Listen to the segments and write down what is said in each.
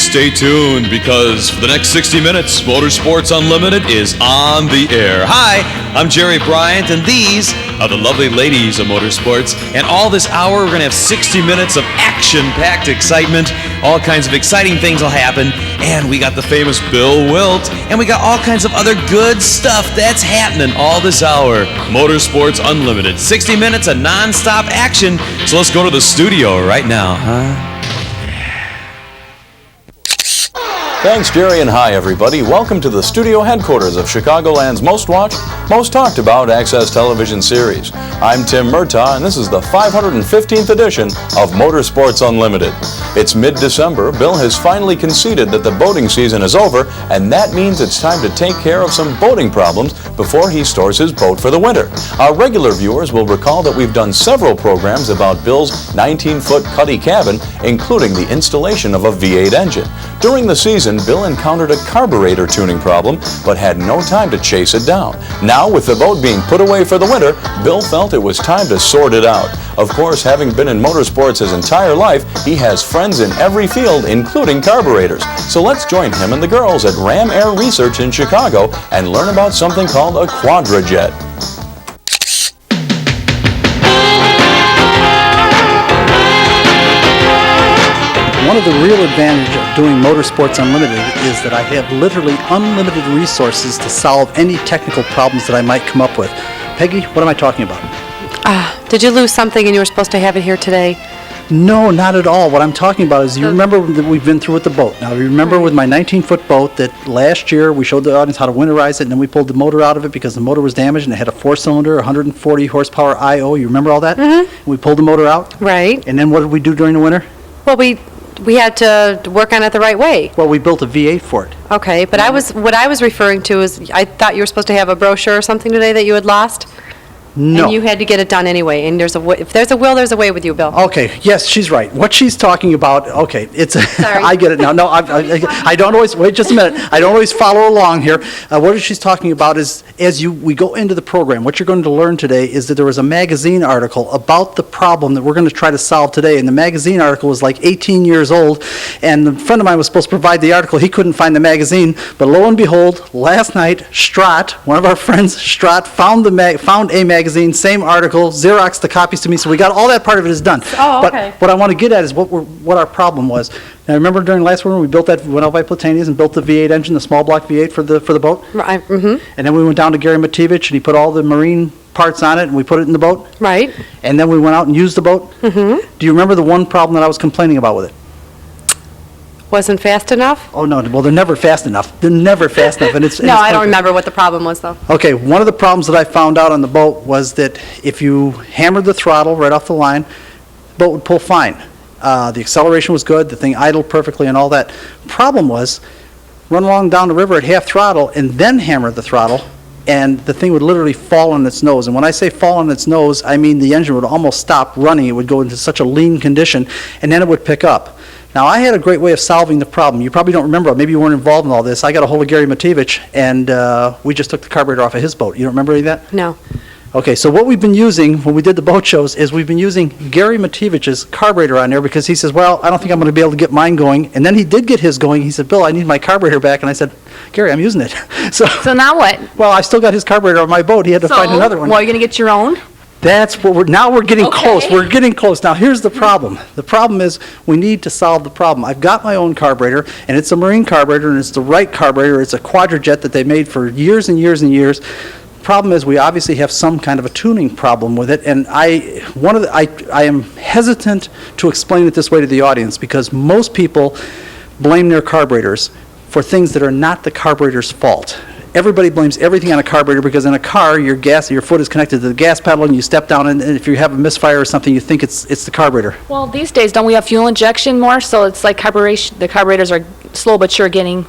stay tuned because for the next 60 minutes, Motorsports Unlimited is on the air. Hi, I'm Jerry Bryant, and these are the lovely ladies of motorsports. And all this hour, we're going to have 60 minutes of action-packed excitement. All kinds of exciting things will happen. And we got the famous Bill Wildt, and we got all kinds of other good stuff that's happening all this hour. Motorsports Unlimited, 60 minutes of non-stop action. So let's go to the studio right now, huh? Thanks, Jerry, and hi, everybody. Welcome to the studio headquarters of Chicagoland's most watched, most talked about Access Television series. I'm Tim Murtaugh, and this is the 515th edition of Motorsports Unlimited. It's mid-December. Bill has finally conceded that the boating season is over, and that means it's time to take care of some boating problems before he stores his boat for the winter. Our regular viewers will recall that we've done several programs about Bill's 19-foot cuddy cabin, including the installation of a V8 engine. During the season, Bill encountered a carburetor tuning problem, but had no time to chase it down. Now, with the boat being put away for the winter, Bill felt it was time to sort it out. Of course, having been in motorsports his entire life, he has friends in every field, including carburetors. So let's join him and the girls at Ram Air Research in Chicago and learn about something called a Quadrajet. One of the real advantages of doing Motorsports Unlimited is that I have literally unlimited resources to solve any technical problems that I might come up with. Peggy, what am I talking about? Did you lose something and you were supposed to have it here today? No, not at all. What I'm talking about is, you remember that we've been through with the boat. Now, you remember with my 19-foot boat that last year we showed the audience how to winterize it, and then we pulled the motor out of it because the motor was damaged, and it had a 4-cylinder, 140 horsepower I.O. You remember all that? Mm-hmm. We pulled the motor out. Right. And then what did we do during the winter? Well, we had to work on it the right way. Well, we built a V8 for it. Okay, but what I was referring to is, I thought you were supposed to have a brochure or something today that you had lost. No. And you had to get it done anyway, and if there's a will, there's a way with you, Bill. Okay, yes, she's right. What she's talking about, okay, it's, Sorry. I get it now. No, I don't always, wait just a minute, I don't always follow along here. What she's talking about is, we go into the program, what you're going to learn today is that there was a magazine article about the problem that we're going to try to solve today, and the magazine article was like 18 years old, and a friend of mine was supposed to provide the article. He couldn't find the magazine, but lo and behold, last night, Strott, one of our friends, Strott, found a magazine, same article, Xeroxed the copies to me, so we got all that part of it is done. Oh, okay. But what I want to get at is what our problem was. Now, remember during last winter, we built went out by Platania's and built the V8 engine, the small block V8 for the boat? Right, mm-hmm. And then we went down to Gary Matevich, and he put all the marine parts on it, and we put it in the boat? Right. And then we went out and used the boat? Mm-hmm. Do you remember the one problem that I was complaining about with it? Wasn't fast enough? Oh, no, well, they're never fast enough. They're never fast enough. And it's No, I don't remember what the problem was, though. Okay, one of the problems that I found out on the boat was that if you hammered the throttle right off the line, the boat would pull fine. The acceleration was good, the thing idled perfectly and all that. Problem was, run along down the river at half throttle and then hammer the throttle, and the thing would literally fall on its nose. And when I say fall on its nose, I mean the engine would almost stop running. It would go into such a lean condition, and then it would pick up. Now, I had a great way of solving the problem. You probably don't remember, maybe you weren't involved in all this. I got a hold of Gary Matevich, and we just took the carburetor off of his boat. You don't remember any of that? No. Okay, so what we've been using when we did the boat shows is we've been using Gary Matevich's carburetor on there because he says, well, I don't think I'm going to be able to get mine going. And then he did get his going. He said, Bill, I need my carburetor back. And I said, Gary, I'm using it. So now what? Well, I still got his carburetor on my boat. He had to find another one. Well, you're going to get your own? That's what we're getting Okay. close. We're getting close. Now, here's the problem. The problem is we need to solve the problem. I've got my own carburetor, and it's a marine carburetor, and it's the right carburetor. It's a Quadrajet that they made for years and years and years. The problem is we obviously have some kind of a tuning problem with it, and I am hesitant to explain it this way to the audience because most people blame their carburetors for things that are not the carburetor's fault. Everybody blames everything on a carburetor because in a car, your foot is connected to the gas pedal and you step down and if you have a misfire or something, you think it's the carburetor. Well, these days, don't we have fuel injection more? So it's like the carburetors are slow but sure getting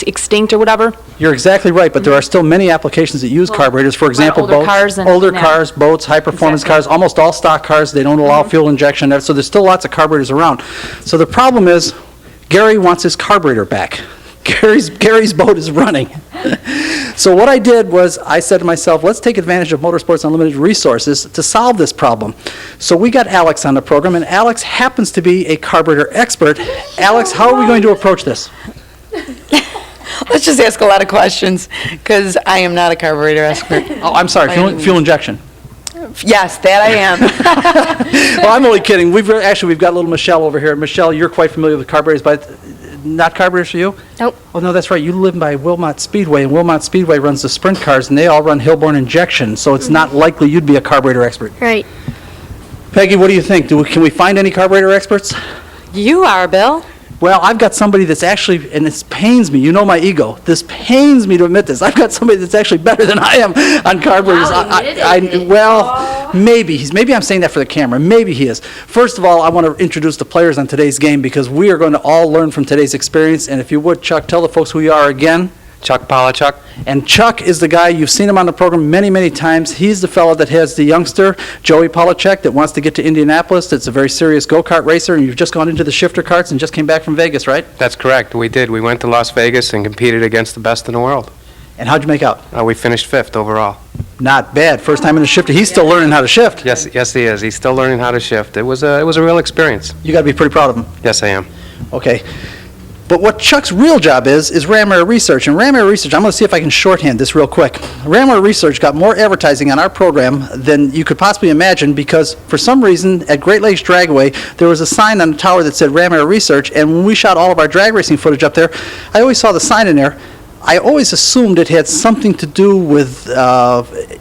extinct or whatever? You're exactly right, but there are still many applications that use carburetors. For example, older boats, cars and- older yeah. cars, boats, high-performance Exactly. cars, almost all stock cars, they don't allow fuel injection. So there's still lots of carburetors around. So the problem is Gary wants his carburetor back. Gary's boat is running. So what I did was I said to myself, let's take advantage of Motorsports Unlimited resources to solve this problem. So we got Alex on the program, and Alex happens to be a carburetor expert. Alex, how are we going to approach this? Let's just ask a lot of questions, because I am not a carburetor expert. Oh, I'm sorry, fuel injection. Yes, that I am. Well, I'm only kidding. We've got little Michelle over here. Michelle, you're quite familiar with carburetors, but not carburetors for you? Nope. Oh, no, that's right. You live by Wilmot Speedway, and Wilmot Speedway runs the sprint cars, and they all run Hillborn injection, so it's not likely you'd be a carburetor expert. Right. Peggy, what do you think? Can we find any carburetor experts? You are, Bill. Well, I've got somebody that's actually, and this pains me, you know my ego, this pains me to admit this, I've got somebody that's actually better than I am on carburetors. Maybe I'm saying that for the camera, maybe he is. First of all, I want to introduce the players on today's game, because we are going to all learn from today's experience, and if you would, Chuck, tell the folks who you are again. Chuck Polochuck. And Chuck is the guy, you've seen him on the program many, many times. He's the fellow that has the youngster, Joey Polochuck, that wants to get to Indianapolis. That's a very serious go-kart racer, and you've just gone into the shifter karts and just came back from Vegas, right? That's correct. We did. We went to Las Vegas and competed against the best in the world. And how'd you make out? We finished 5th overall. Not bad. First time in the shifter. He's still learning how to shift. Yes, he is. He's still learning how to shift. It was a real experience. You got to be pretty proud of him. Yes, I am. Okay. But what Chuck's real job is Ram Air Research. And Ram Air Research, I'm going to see if I can shorthand this real quick. Ram Air Research got more advertising on our program than you could possibly imagine, because for some reason at Great Lakes Dragway, there was a sign on the tower that said Ram Air Research, and when we shot all of our drag racing footage up there, I always saw the sign in there. I always assumed it had something to do with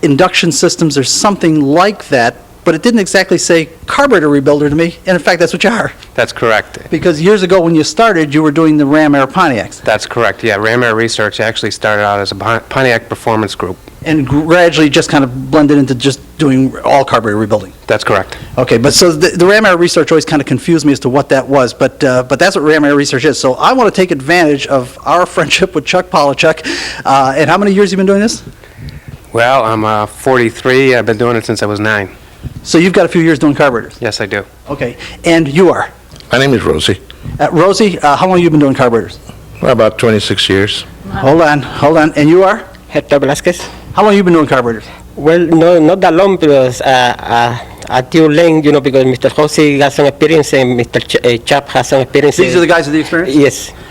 induction systems or something like that, but it didn't exactly say carburetor rebuilder to me, and in fact, that's what you are. That's correct. Because years ago when you started, you were doing the Ram Air Pontiacs. That's correct, yeah. Ram Air Research actually started out as a Pontiac performance group. And gradually just kind of blended into just doing all carburetor rebuilding. That's correct. Okay, but so the Ram Air Research always kind of confused me as to what that was, but that's what Ram Air Research is. So I want to take advantage of our friendship with Chuck Polochuck. And how many years have you been doing this? Well, I'm 43. I've been doing it since I was 9. So you've got a few years doing carburetors? Yes, I do. Okay, and you are? My name is Rosie. Rosie, how long have you been doing carburetors? About 26 years. Hold on. And you are? Hector Velasquez. How long have you been doing carburetors? Well, no, not that long, because at your lane, because Mr. Jose got some experience and Mr. Chap has some experience. These are the guys with the experience?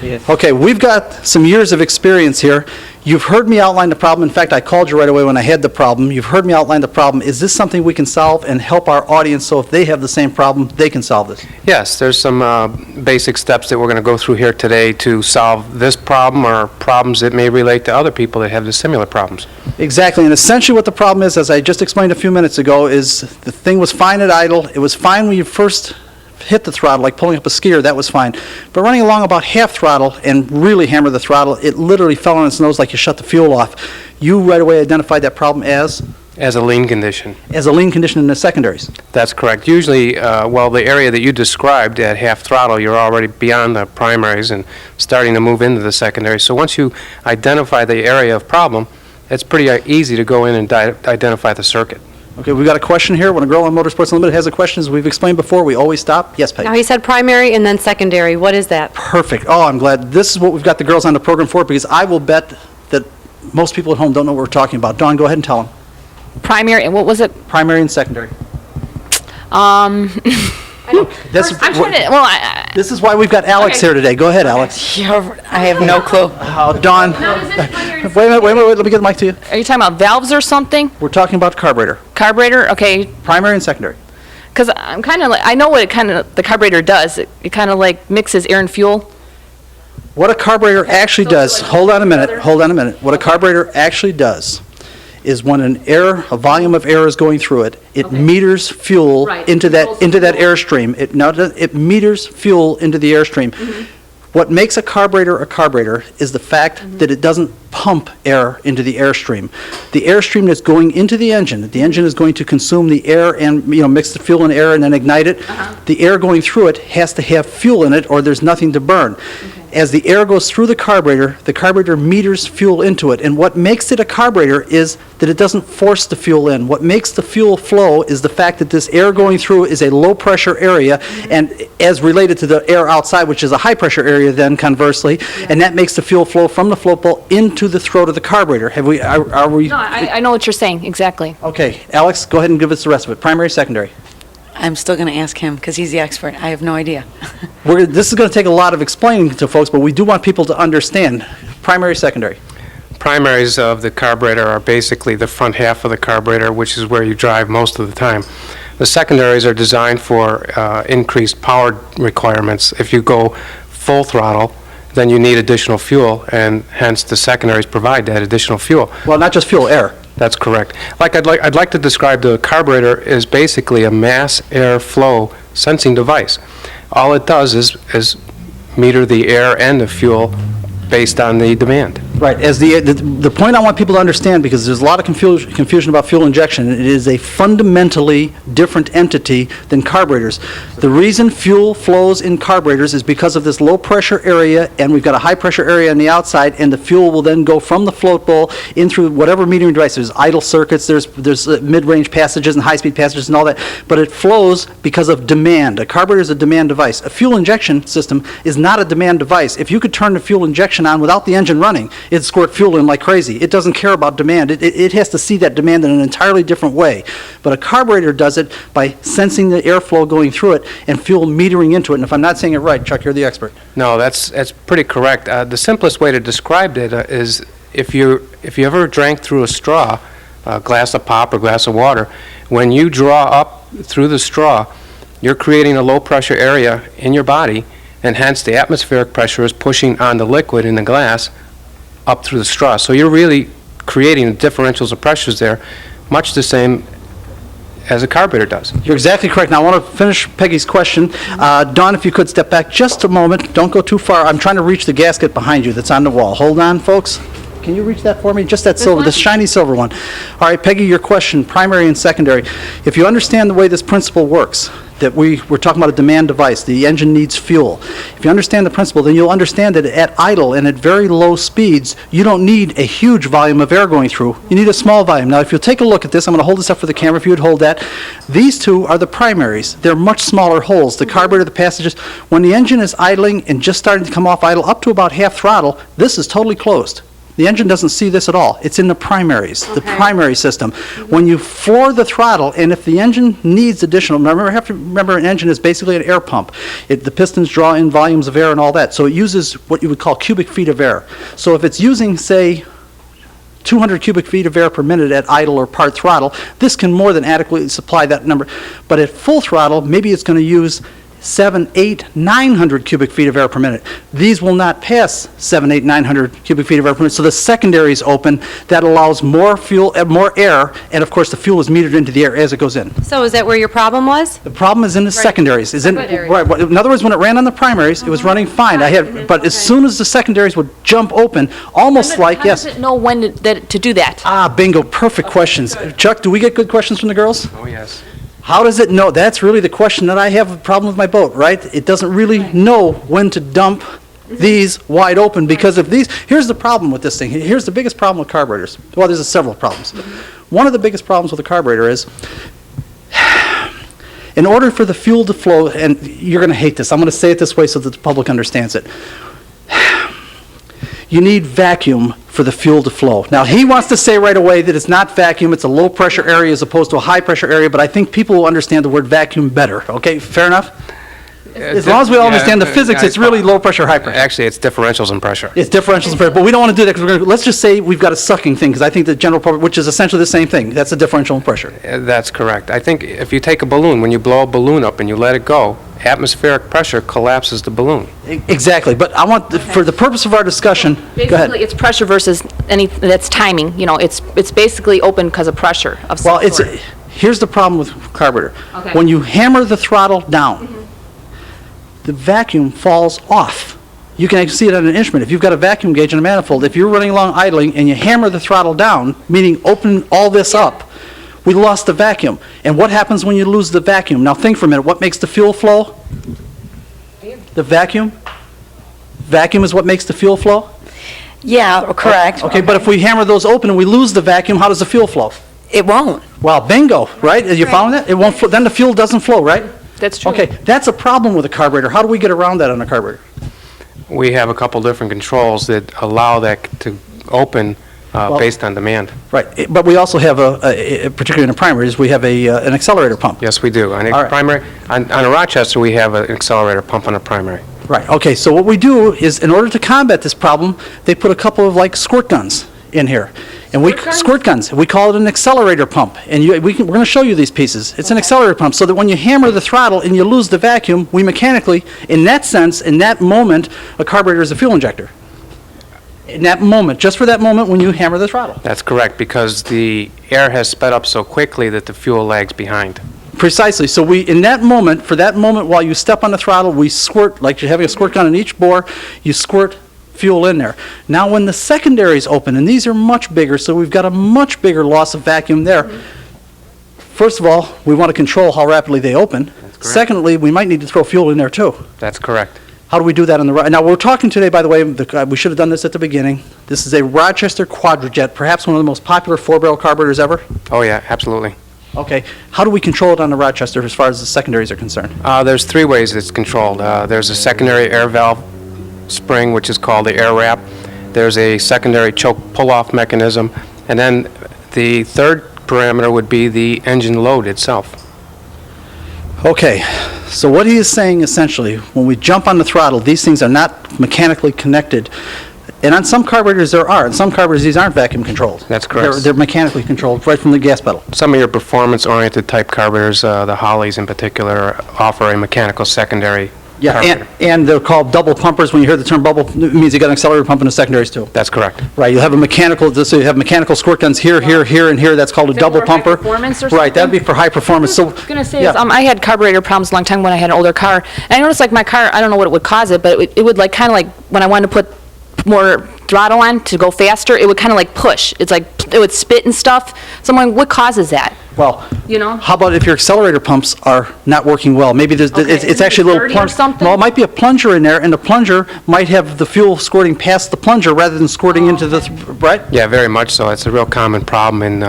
Yes. Okay, we've got some years of experience here. You've heard me outline the problem. In fact, I called you right away when I had the problem. You've heard me outline the problem. Is this something we can solve and help our audience, so if they have the same problem, they can solve this? Yes, there's some basic steps that we're going to go through here today to solve this problem or problems that may relate to other people that have the similar problems. Exactly, and essentially what the problem is, as I just explained a few minutes ago, is the thing was fine at idle. It was fine when you first hit the throttle, like pulling up a skier, that was fine. But running along about half throttle and really hammer the throttle, it literally fell on its nose like you shut the fuel off. You right away identified that problem as? As a lean condition. As a lean condition in the secondaries. That's correct. Usually, the area that you described at half throttle, you're already beyond the primaries and starting to move into the secondaries. So once you identify the area of problem, it's pretty easy to go in and identify the circuit. Okay, we've got a question here. When a girl on Motorsports Unlimited has a question, as we've explained before, we always stop. Yes, Peggy? Now, he said primary and then secondary. What is that? Perfect. Oh, I'm glad. This is what we've got the girls on the program for, because I will bet that most people at home don't know what we're talking about. Dawn, go ahead and tell them. Primary, and what was it? Primary and secondary. This is why we've got Alex here today. Go ahead, Alex. I have no clue. Dawn. Wait a minute. Let me get the mic to you. Are you talking about valves or something? We're talking about carburetor. Carburetor, okay. Primary and secondary. Because I'm kind of like, I know what the carburetor does. It kind of like mixes air and fuel. What a carburetor actually does, hold on a minute. What a carburetor actually does is when a volume of air is going through it, it meters fuel into that airstream. It meters fuel into the airstream. What makes a carburetor is the fact that it doesn't pump air into the airstream. The airstream that's going into the engine is going to consume the air and mix the fuel and air and then ignite it. The air going through it has to have fuel in it, or there's nothing to burn. as the air goes through the carburetor meters fuel into it. And what makes it a carburetor is that it doesn't force the fuel in. What makes the fuel flow is the fact that this air going through is a low-pressure area, and as related to the air outside, which is a high-pressure area then, conversely, and that makes the fuel flow from the float bowl into the throat of the carburetor. Are we? No, I know what you're saying, exactly. Okay, Alex, go ahead and give us the rest of it. Primary, secondary. I'm still going to ask him because he's the expert. I have no idea. This is going to take a lot of explaining to folks, but we do want people to understand. Primary, secondary. Primaries of the carburetor are basically the front half of the carburetor, which is where you drive most of the time. The secondaries are designed for increased power requirements. If you go full throttle, then you need additional fuel, and hence the secondaries provide that additional fuel. Well, not just fuel, air. That's correct. I'd like to describe the carburetor as basically a mass air flow sensing device. All it does is meter the air and the fuel based on the demand. Right. As the point I want people to understand, because there's a lot of confusion about fuel injection, it is a fundamentally different entity than carburetors. The reason fuel flows in carburetors is because of this low pressure area, and we've got a high pressure area on the outside, and the fuel will then go from the float bowl in through whatever metering device. There's idle circuits, there's mid-range passages and high-speed passages and all that, but it flows because of demand. A carburetor is a demand device. A fuel injection system is not a demand device. If you could turn the fuel injection on without the engine running, it'd squirt fuel in like crazy. It doesn't care about demand. It has to see that demand in an entirely different way. But a carburetor does it by sensing the airflow going through it and fuel metering into it. And if I'm not saying it right, Chuck, you're the expert. No, that's pretty correct. The simplest way to describe it is if you ever drank through a straw, a glass of pop or glass of water, when you draw up through the straw, you're creating a low pressure area in your body, and hence the atmospheric pressure is pushing on the liquid in the glass up through the straw. So you're really creating differentials of pressures there, much the same as a carburetor does. You're exactly correct. Now, I want to finish Peggy's question. Dawn, if you could step back just a moment. Don't go too far. I'm trying to reach the gasket behind you that's on the wall. Hold on, folks. Can you reach that for me? Just that silver, the shiny silver one. All right, Peggy, your question, primary and secondary. If you understand the way this principle works, that we're talking about a demand device, the engine needs fuel. If you understand the principle, then you'll understand that at idle and at very low speeds, you don't need a huge volume of air going through. You need a small volume. Now, if you'll take a look at this, I'm going to hold this up for the camera if you would hold that. These two are the primaries. They're much smaller holes. The carburetor, the passages. When the engine is idling and just starting to come off idle up to about half throttle, this is totally closed. The engine doesn't see this at all. It's in the primaries, the primary system. When you floor the throttle, and if the engine needs additional, remember an engine is basically an air pump. The pistons draw in volumes of air and all that, so it uses what you would call cubic feet of air. So if it's using, say, 200 cubic feet of air per minute at idle or part throttle, this can more than adequately supply that number. But at full throttle, maybe it's going to use 700, 800, 900 cubic feet of air per minute. These will not pass 700, 800, 900 cubic feet of air per minute. So the secondary is open. That allows more fuel, more air, and of course the fuel is metered into the air as it goes in. So is that where your problem was? The problem is in the secondaries. Right. In other words, when it ran on the primaries, it was running fine. But as soon as the secondaries would jump open, almost like, How does it know when to do that? Ah, bingo, perfect questions. Chuck, do we get good questions from the girls? Oh, yes. How does it know? That's really the question that I have a problem with my boat, right? It doesn't really know when to dump these wide open, because if these, here's the problem with this thing. Here's the biggest problem with carburetors. Well, there's several problems. One of the biggest problems with a carburetor is, in order for the fuel to flow, and you're going to hate this, I'm going to say it this way so that the public understands it. You need vacuum for the fuel to flow. Now, he wants to say right away that it's not vacuum, it's a low pressure area as opposed to a high pressure area, but I think people will understand the word vacuum better. Okay, fair enough? As long as we all understand the physics, it's really low pressure, high pressure. Actually, it's differentials in pressure. It's differentials in pressure, but we don't want to do that because let's just say we've got a sucking thing, because I think the general problem, which is essentially the same thing, that's a differential in pressure. That's correct. I think if you take a balloon, when you blow a balloon up and you let it go, atmospheric pressure collapses the balloon. Exactly, but I want, for the purpose of our discussion, go ahead. Basically, it's pressure versus that's timing. You know, it's basically open because of pressure of some Well, sort. here's the problem with carburetor. Okay. When you hammer the throttle down, the vacuum falls off. You can actually see it on an instrument. If you've got a vacuum gauge and a manifold, if you're running along idling and you hammer the throttle down, meaning open all this up, we lost the vacuum. And what happens when you lose the vacuum? Now think for a minute. What makes the fuel flow? The vacuum? Vacuum is what makes the fuel flow? Yeah, correct. Okay, but if we hammer those open and we lose the vacuum, how does the fuel flow? It won't. Well, bingo, right? Are you following that? It won't, then the fuel doesn't flow, right? That's true. Okay, that's a problem with a carburetor. How do we get around that on a carburetor? We have a couple different controls that allow that to open based on demand. Right, but we also have particularly in the primaries, we have an accelerator pump. Yes, we do. On a All right. primary, on a Rochester, we have an accelerator pump on a primary. Right, okay, so what we do is, in order to combat this problem, they put a couple of like squirt guns in here. And squirt guns, we call it an accelerator pump. And we're going to show you these pieces. It's an accelerator pump, so that when you hammer the throttle and you lose the vacuum, we mechanically, in that sense, in that moment, a carburetor is a fuel injector. In that moment, just for that moment when you hammer the throttle. That's correct, because the air has sped up so quickly that the fuel lags behind. Precisely. So in that moment, for that moment while you step on the throttle, we squirt, like you're having a squirt gun in each bore, you squirt fuel in there. Now when the secondaries open, and these are much bigger, so we've got a much bigger loss of vacuum there. First of all, we want to control how rapidly they open. That's correct. Secondly, we might need to throw fuel in there too. That's correct. How do we do that on the right? Now, we're talking today, by the way, we should have done this at the beginning. This is a Rochester Quadrajet, perhaps one of the most popular four-barrel carburetors ever. Oh, yeah, absolutely. Okay. How do we control it on the Rochester as far as the secondaries are concerned? There's three ways it's controlled. There's a secondary air valve spring, which is called the air wrap. There's a secondary choke pull-off mechanism. And then the third parameter would be the engine load itself. Okay, so what he is saying essentially, when we jump on the throttle, these things are not mechanically connected. And on some carburetors there are. On some carburetors these aren't vacuum controlled. That's correct. They're mechanically controlled right from the gas pedal. Some of your performance-oriented type carburetors, the Hollies in particular, offer a mechanical secondary Yeah, carburetor. and they're called double pumpers. When you hear the term bubble, it means you got an accelerator pump and a secondaries too. That's correct. Right, you have a mechanical, so you have mechanical squirt guns here, here, here, and here. That's called a Is that double for high pumper. performance or Right, that'd something? be for high performance. So I was going to say, yeah. is, I had carburetor problems a long time when I had an older car. And I noticed like my car, I don't know what it would cause it, but it would like kind of like, when I wanted to put more throttle on to go faster, it would kind of like push. It's like, it would spit and stuff. So I'm wondering, what causes that? Well, You know? how about if your accelerator pumps are not working well? Maybe there's, Okay, it's isn't actually a it little dirty or plunge. something? Well, it might be a plunger in there, and the plunger might have the fuel squirting past the plunger rather than squirting into the, right? Yeah, very much so. It's a real common problem in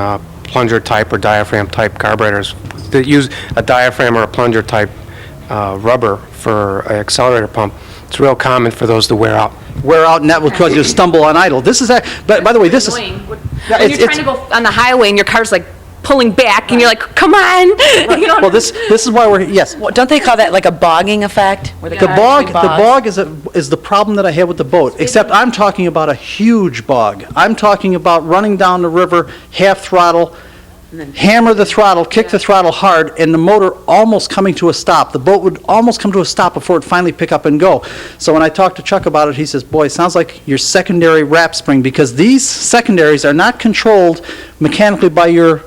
plunger type or diaphragm type carburetors that use a diaphragm or a plunger type rubber for an accelerator pump. It's real common for those to wear out. Wear out, and that will cause you to stumble on idle. This is, but by the way, this is, Annoying. Yeah, When it's- you're trying to go on the highway and your car's like pulling back and you're like, come on. You know? well, this is why we're, yes. Well, don't they call that like a bogging effect? Where The car bog, actually the bogs? bog is the problem that I had with the boat, except I'm talking about a huge bog. I'm talking about running down the river, half throttle, hammer the throttle, kick the throttle hard, and the motor almost coming to a stop. The boat would almost come to a stop before it finally pick up and go. So when I talked to Chuck about it, he says, boy, it sounds like your secondary wrap spring, because these secondaries are not controlled mechanically by your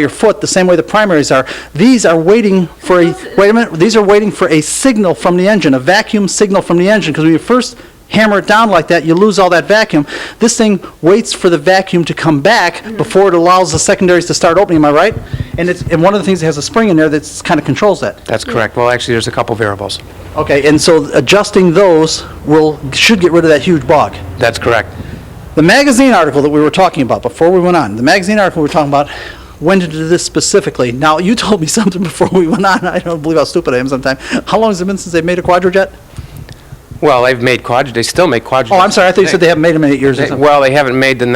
foot the same way the primaries are. These are waiting for these are waiting for a signal from the engine, a vacuum signal from the engine, because when you first hammer it down like that, you lose all that vacuum. This thing waits for the vacuum to come back before it allows the secondaries to start opening, am I right? And one of the things that has a spring in there that kind of controls that. That's correct. Well, actually, there's a couple variables. Okay, and so adjusting those should get rid of that huge bog. That's correct. The magazine article that we were talking about before we went on, the magazine article we were talking about went into this specifically. Now, you told me something before we went on. I don't believe how stupid I am sometimes. How long has it been since they've made a Quadrajet? Well, they still make Quadrajets. Oh, I'm sorry, I thought you said they haven't made them in 8 years or something. Well, they haven't made the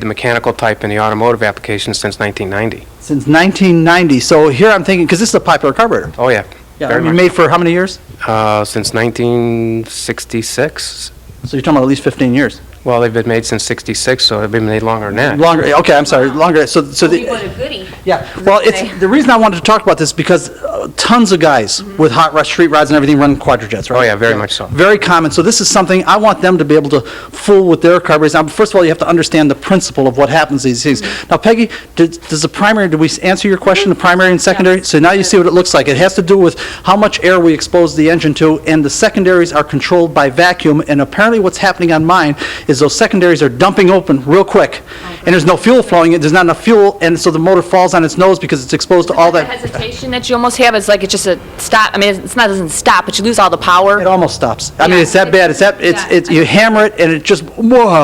mechanical type in the automotive application since 1990. Since 1990. So here I'm thinking, because this is a popular carburetor. Oh, yeah. Yeah, Very I mean, much. made for how many years? Since 1966. So you're talking about at least 15 years. Well, they've been made since 66, so they've been made longer than that. Longer, okay, I'm sorry, longer. So the, goodie. yeah, well, it's, the reason I wanted to talk about this because tons of guys with hot rod street rods and everything run Quadrajets, right? Oh, yeah, very much so. Very common. So this is something I want them to be able to fool with their carburetors. Now, first of all, you have to understand the principle of what happens these days. Now, Peggy, did we answer your question, the primary and secondary? So now you see what it looks like. It has to do with how much air we expose the engine to, and the secondaries are controlled by vacuum, and apparently what's happening on mine is is those secondaries are dumping open real quick, and there's no fuel flowing, there's not enough fuel, and so the motor falls on its nose because it's exposed to all The that. hesitation that you almost have is like it's just a stop. I mean, it's not, doesn't stop, but you lose all the power. It almost stops. I mean, Yeah. it's that bad, it's, you hammer it, and it just, whoa,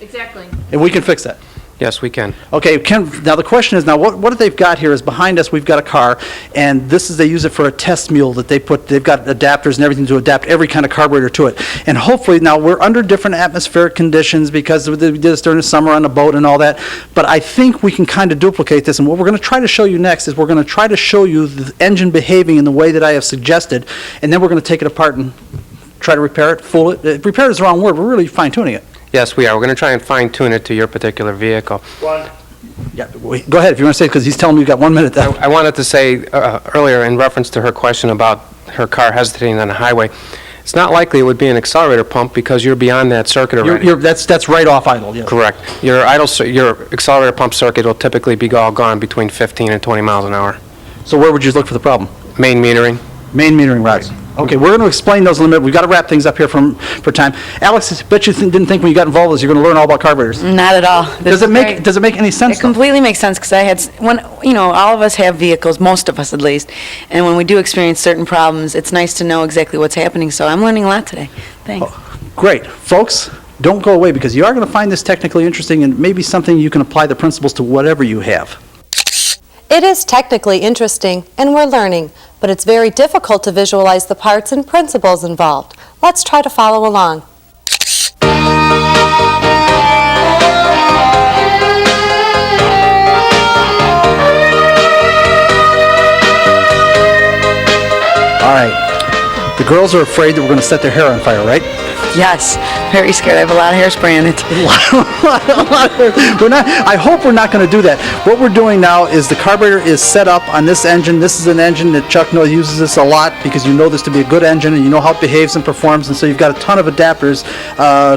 Exactly. and we can fix that. Yes, we can. Okay, now the question is, now what they've got here is behind us, we've got a car, and they use it for a test mule that they've got adapters and everything to adapt every kind of carburetor to it. And hopefully, now we're under different atmospheric conditions because we did this during the summer on the boat and all that, but I think we can kind of duplicate this, and what we're going to try to show you next is we're going to try to show you the engine behaving in the way that I have suggested, and then we're going to take it apart and try to repair it, fool it. Repair is the wrong word, we're really fine-tuning it. Yes, we are. We're going to try and fine-tune it to your particular vehicle. Yeah, go ahead if you want to say it, because he's telling me you've got 1 minute there. I wanted to say earlier, in reference to her question about her car hesitating on the highway, it's not likely it would be an accelerator pump because you're beyond that circuit already. That's right off idle, yeah. Correct. Your accelerator pump circuit will typically be all gone between 15 and 20 miles an hour. So where would you look for the problem? Main metering. Main metering rods. Okay, we're going to explain those in a minute. We've got to wrap things up here for time. Alex, I bet you didn't think when you got involved with this, you're going to learn all about carburetors. Not at all. Does it make any sense? It completely makes sense, because I had, all of us have vehicles, most of us at least, and when we do experience certain problems, it's nice to know exactly what's happening, so I'm learning a lot today. Thanks. Great. Folks, don't go away, because you are going to find this technically interesting and maybe something you can apply the principles to whatever you have. It is technically interesting, and we're learning, but it's very difficult to visualize the parts and principles involved. Let's try to follow along. All right. The girls are afraid that we're going to set their hair on fire, right? Yes, very scared. I have a lot of hairspray on it. I hope we're not going to do that. What we're doing now is the carburetor is set up on this engine. This is an engine that Chuck uses this a lot because you know this to be a good engine and you know how it behaves and performs, and so you've got a ton of adapters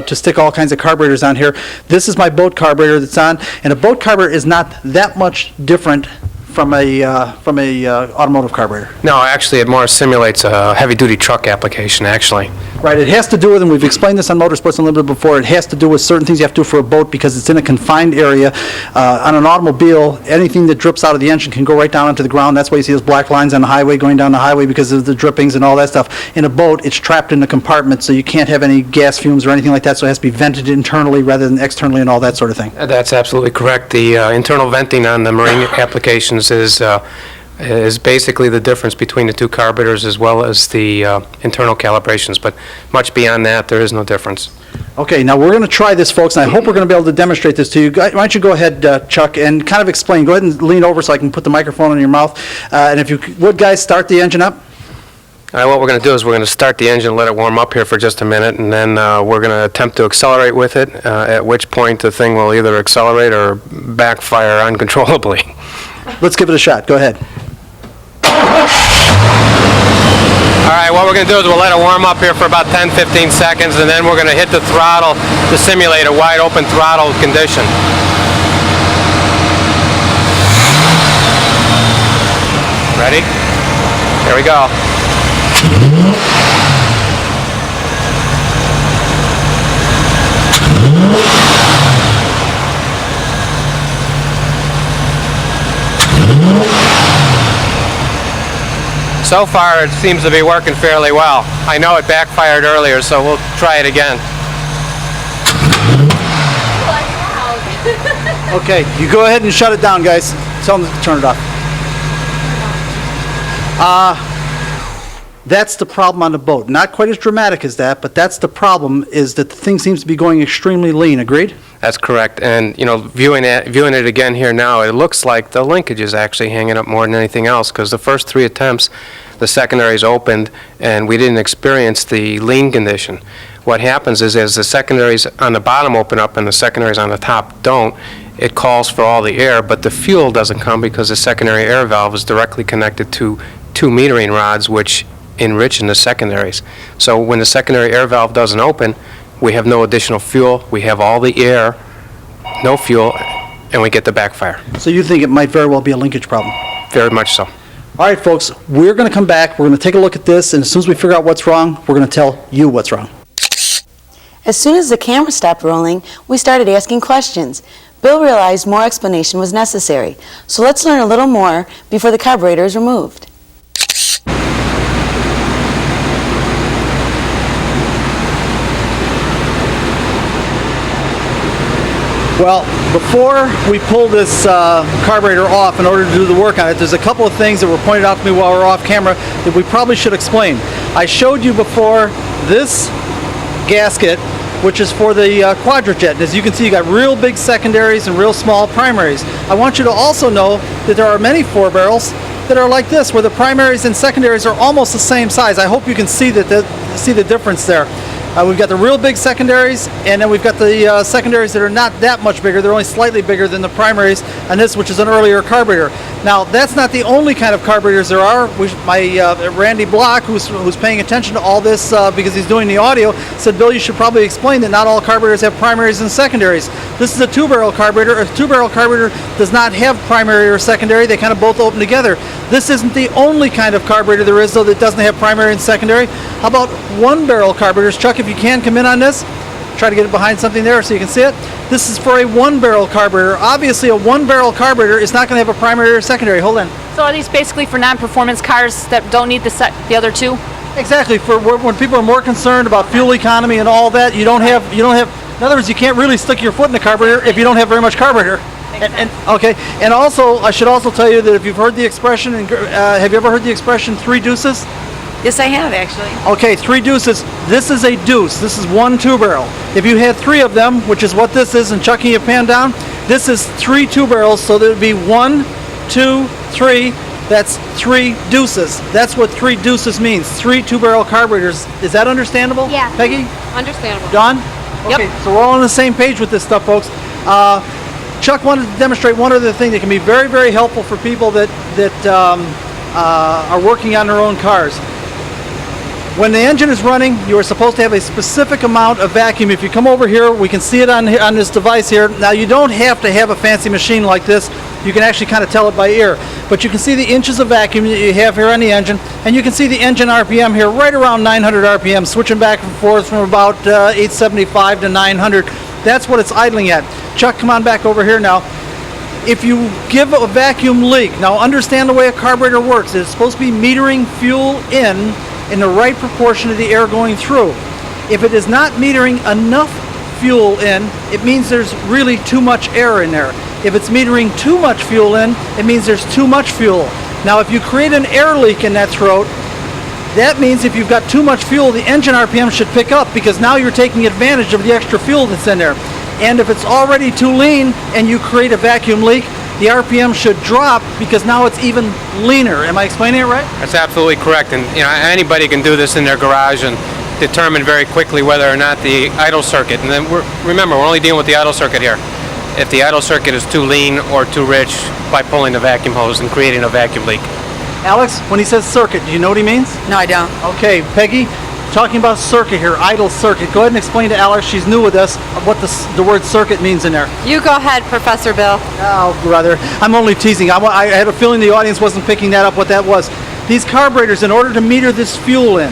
to stick all kinds of carburetors on here. This is my boat carburetor that's on, and a boat carburetor is not that much different from a automotive carburetor. No, actually, it more simulates a heavy-duty truck application, actually. Right, it has to do with, and we've explained this on Motorsports Unlimited before, it has to do with certain things you have to do for a boat because it's in a confined area. On an automobile, anything that drips out of the engine can go right down onto the ground. That's why you see those black lines on the highway going down the highway because of the drippings and all that stuff. In a boat, it's trapped in a compartment, so you can't have any gas fumes or anything like that, so it has to be vented internally rather than externally and all that sort of thing. That's absolutely correct. The internal venting on the marine applications is basically the difference between the two carburetors as well as the internal calibrations, but much beyond that, there is no difference. Okay, now we're going to try this, folks, and I hope we're going to be able to demonstrate this to you. Why don't you go ahead, Chuck, and kind of explain. Go ahead and lean over so I can put the microphone in your mouth. And if you would, guys, start the engine up. All right, what we're going to do is we're going to start the engine, let it warm up here for just a minute, and then we're going to attempt to accelerate with it, at which point the thing will either accelerate or backfire uncontrollably. Let's give it a shot. Go ahead. All right, what we're going to do is we'll let it warm up here for about 10-15 seconds, and then we're going to hit the throttle to simulate a wide open throttle condition. Ready? Here we go. So far, it seems to be working fairly well. I know it backfired earlier, so we'll try it again. Okay, you go ahead and shut it down, guys. Tell them to turn it off. That's the problem on the boat. Not quite as dramatic as that, but that's the problem, is that the thing seems to be going extremely lean. Agreed? That's correct. And, you know, viewing it again here now, it looks like the linkage is actually hanging up more than anything else, because the first 3 attempts, the secondaries opened, and we didn't experience the lean condition. What happens is as the secondaries on the bottom open up and the secondaries on the top don't, it calls for all the air, but the fuel doesn't come because the secondary air valve is directly connected to 2 metering rods, which enrich in the secondaries. So when the secondary air valve doesn't open, we have no additional fuel, we have all the air, no fuel, and we get the backfire. So you think it might very well be a linkage problem? Very much so. All right, folks, we're going to come back, we're going to take a look at this, and as soon as we figure out what's wrong, we're going to tell you what's wrong. As soon as the camera stopped rolling, we started asking questions. Bill realized more explanation was necessary. So let's learn a little more before the carburetor is removed. Well, before we pull this carburetor off in order to do the work on it, there's a couple of things that were pointed out to me while we were off camera that we probably should explain. I showed you before this gasket, which is for the Quadrajet. As you can see, you got real big secondaries and real small primaries. I want you to also know that there are many 4-barrels that are like this, where the primaries and secondaries are almost the same size. I hope you can see see the difference there. We've got the real big secondaries, and then we've got the secondaries that are not that much bigger. They're only slightly bigger than the primaries, and this, which is an earlier carburetor. Now, that's not the only kind of carburetors there are. Randy Block, who's paying attention to all this because he's doing the audio, said, Bill, you should probably explain that not all carburetors have primaries and secondaries. This is a 2-barrel carburetor. A 2-barrel carburetor does not have primary or secondary. They kind of both open together. This isn't the only kind of carburetor there is, though, that doesn't have primary and secondary. How about 1-barrel carburetors? Chuck, if you can, come in on this. Try to get it behind something there so you can see it. This is for a 1-barrel carburetor. Obviously, a 1-barrel carburetor is not going to have a primary or secondary. Hold on. So are these basically for non-performance cars that don't need the other two? Exactly. For when people are more concerned about fuel economy and all that, you don't have. In other words, you can't really stick your foot in the carburetor if you don't have very much carburetor. And also, I should also tell you that if you've heard the expression, have you ever heard the expression 3 deuces? Yes, I have, actually. Okay, 3 deuces. This is a deuce. This is 1 2-barrel. If you had 3 of them, which is what this is, and Chuck, can you pan down? This is 3 2-barrels, so there would be 1, 2, 3. That's 3 deuces. That's what 3 deuces means. 3 2-barrel carburetors. Is that understandable? Yeah. Peggy? Understandable. Don? Yep. Okay, so we're all on the same page with this stuff, folks. Chuck wanted to demonstrate one other thing that can be very, very helpful for people that are working on their own cars. When the engine is running, you are supposed to have a specific amount of vacuum. If you come over here, we can see it on this device here. Now, you don't have to have a fancy machine like this. You can actually kind of tell it by ear. But you can see the inches of vacuum that you have here on the engine, and you can see the engine RPM here right around 900 RPM, switching back and forth from about 875 to 900. That's what it's idling at. Chuck, come on back over here now. If you give a vacuum leak, now understand the way a carburetor works. It's supposed to be metering fuel in the right proportion of the air going through. If it is not metering enough fuel in, it means there's really too much air in there. If it's metering too much fuel in, it means there's too much fuel. Now, if you create an air leak in that throat, that means if you've got too much fuel, the engine RPM should pick up because now you're taking advantage of the extra fuel that's in there. And if it's already too lean and you create a vacuum leak, the RPM should drop because now it's even leaner. Am I explaining it right? That's absolutely correct. And anybody can do this in their garage and determine very quickly whether or not the idle circuit, and then remember, we're only dealing with the idle circuit here. If the idle circuit is too lean or too rich by pulling the vacuum hose and creating a vacuum leak. Alex, when he says circuit, do you know what he means? No, I don't. Okay, Peggy, talking about circuit here, idle circuit. Go ahead and explain to Alex, she's new with us, what the word circuit means in there. You go ahead, Professor Bill. Oh, brother, I'm only teasing. I had a feeling the audience wasn't picking that up, what that was. These carburetors, in order to meter this fuel in,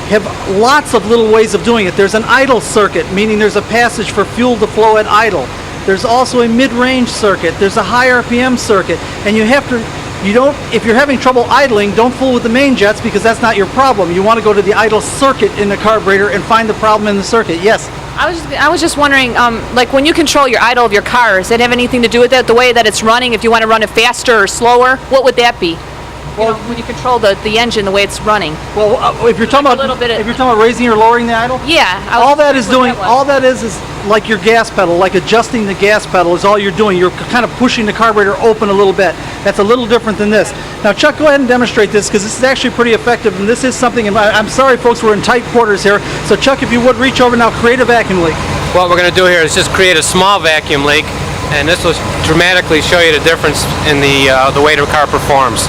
have lots of little ways of doing it. There's an idle circuit, meaning there's a passage for fuel to flow at idle. There's also a mid-range circuit. There's a high RPM circuit. And if you're having trouble idling, don't fool with the main jets because that's not your problem. You want to go to the idle circuit in the carburetor and find the problem in the circuit. Yes? I was just wondering, like when you control your idle of your car, does that have anything to do with it? The way that it's running, if you want to run it faster or slower, what would that be? Well, when you control the engine, the way it's running. Well, if you're talking about raising or lowering the idle, yeah. All that is like your gas pedal, like adjusting the gas pedal is all you're doing. You're kind of pushing the carburetor open a little bit. That's a little different than this. Now, Chuck, go ahead and demonstrate this because this is actually pretty effective. And this is something. I'm sorry, folks, we're in tight quarters here. So, Chuck, if you would reach over now, create a vacuum leak. What we're going to do here is just create a small vacuum leak, and this will dramatically show you the difference in the way the car performs.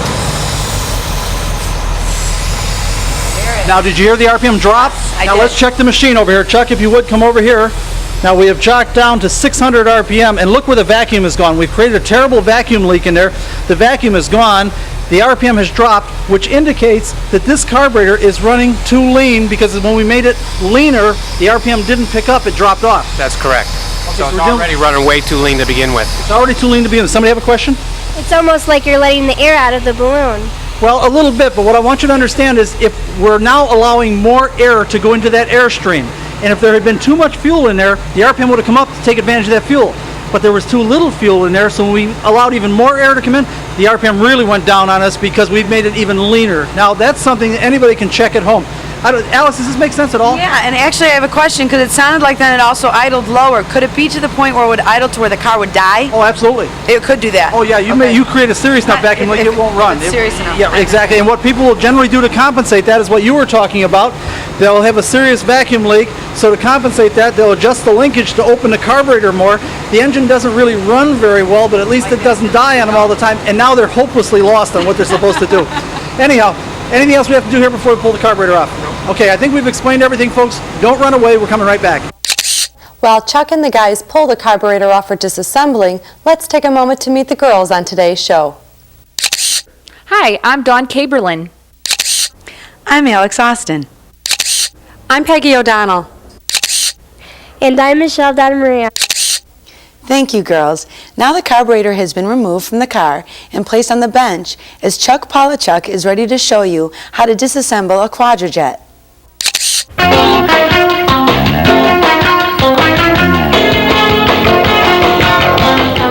Now, did you hear the RPM drop? I now did. Let's check the machine over here. Chuck, if you would come over here. Now we have jocked down to 600 RPM, and look where the vacuum has gone. We've created a terrible vacuum leak in there. The vacuum is gone. The RPM has dropped, which indicates that this carburetor is running too lean, because when we made it leaner, the RPM didn't pick up, it dropped off. That's correct. So so it's we're doing- already running way too lean to begin with. It's already too lean to begin with. Somebody have a question? It's almost like you're letting the air out of the balloon. Well, a little bit, but what I want you to understand is if we're now allowing more air to go into that airstream, and if there had been too much fuel in there, the RPM would have come up to take advantage of that fuel. But there was too little fuel in there, so when we allowed even more air to come in, the RPM really went down on us because we've made it even leaner. Now, that's something that anybody can check at home. Alice, does this make sense at all? Yeah, and actually I have a question, because it sounded like then it also idled lower. Could it be to the point where it would idle to where the car would die? Oh, absolutely. It could do that. Oh, yeah, you create a serious enough vacuum leak, it won't run. If it's serious enough. Yeah, exactly. And what people will generally do to compensate that is what you were talking about. They'll have a serious vacuum leak, so to compensate that, they'll adjust the linkage to open the carburetor more. The engine doesn't really run very well, but at least it doesn't die on them all the time, and now they're hopelessly lost on what they're supposed to do. Anyhow, anything else we have to do here before we pull the carburetor off? Okay, I think we've explained everything, folks. Don't run away, we're coming right back. While Chuck and the guys pull the carburetor off for disassembling, let's take a moment to meet the girls on today's show. Hi, I'm Dawn Caberlin. I'm Alex Austin. I'm Peggy O'Donnell. And I'm Michelle Maria. Thank you, girls. Now the carburetor has been removed from the car and placed on the bench, as Chuck Polochuck is ready to show you how to disassemble a Quadrajet.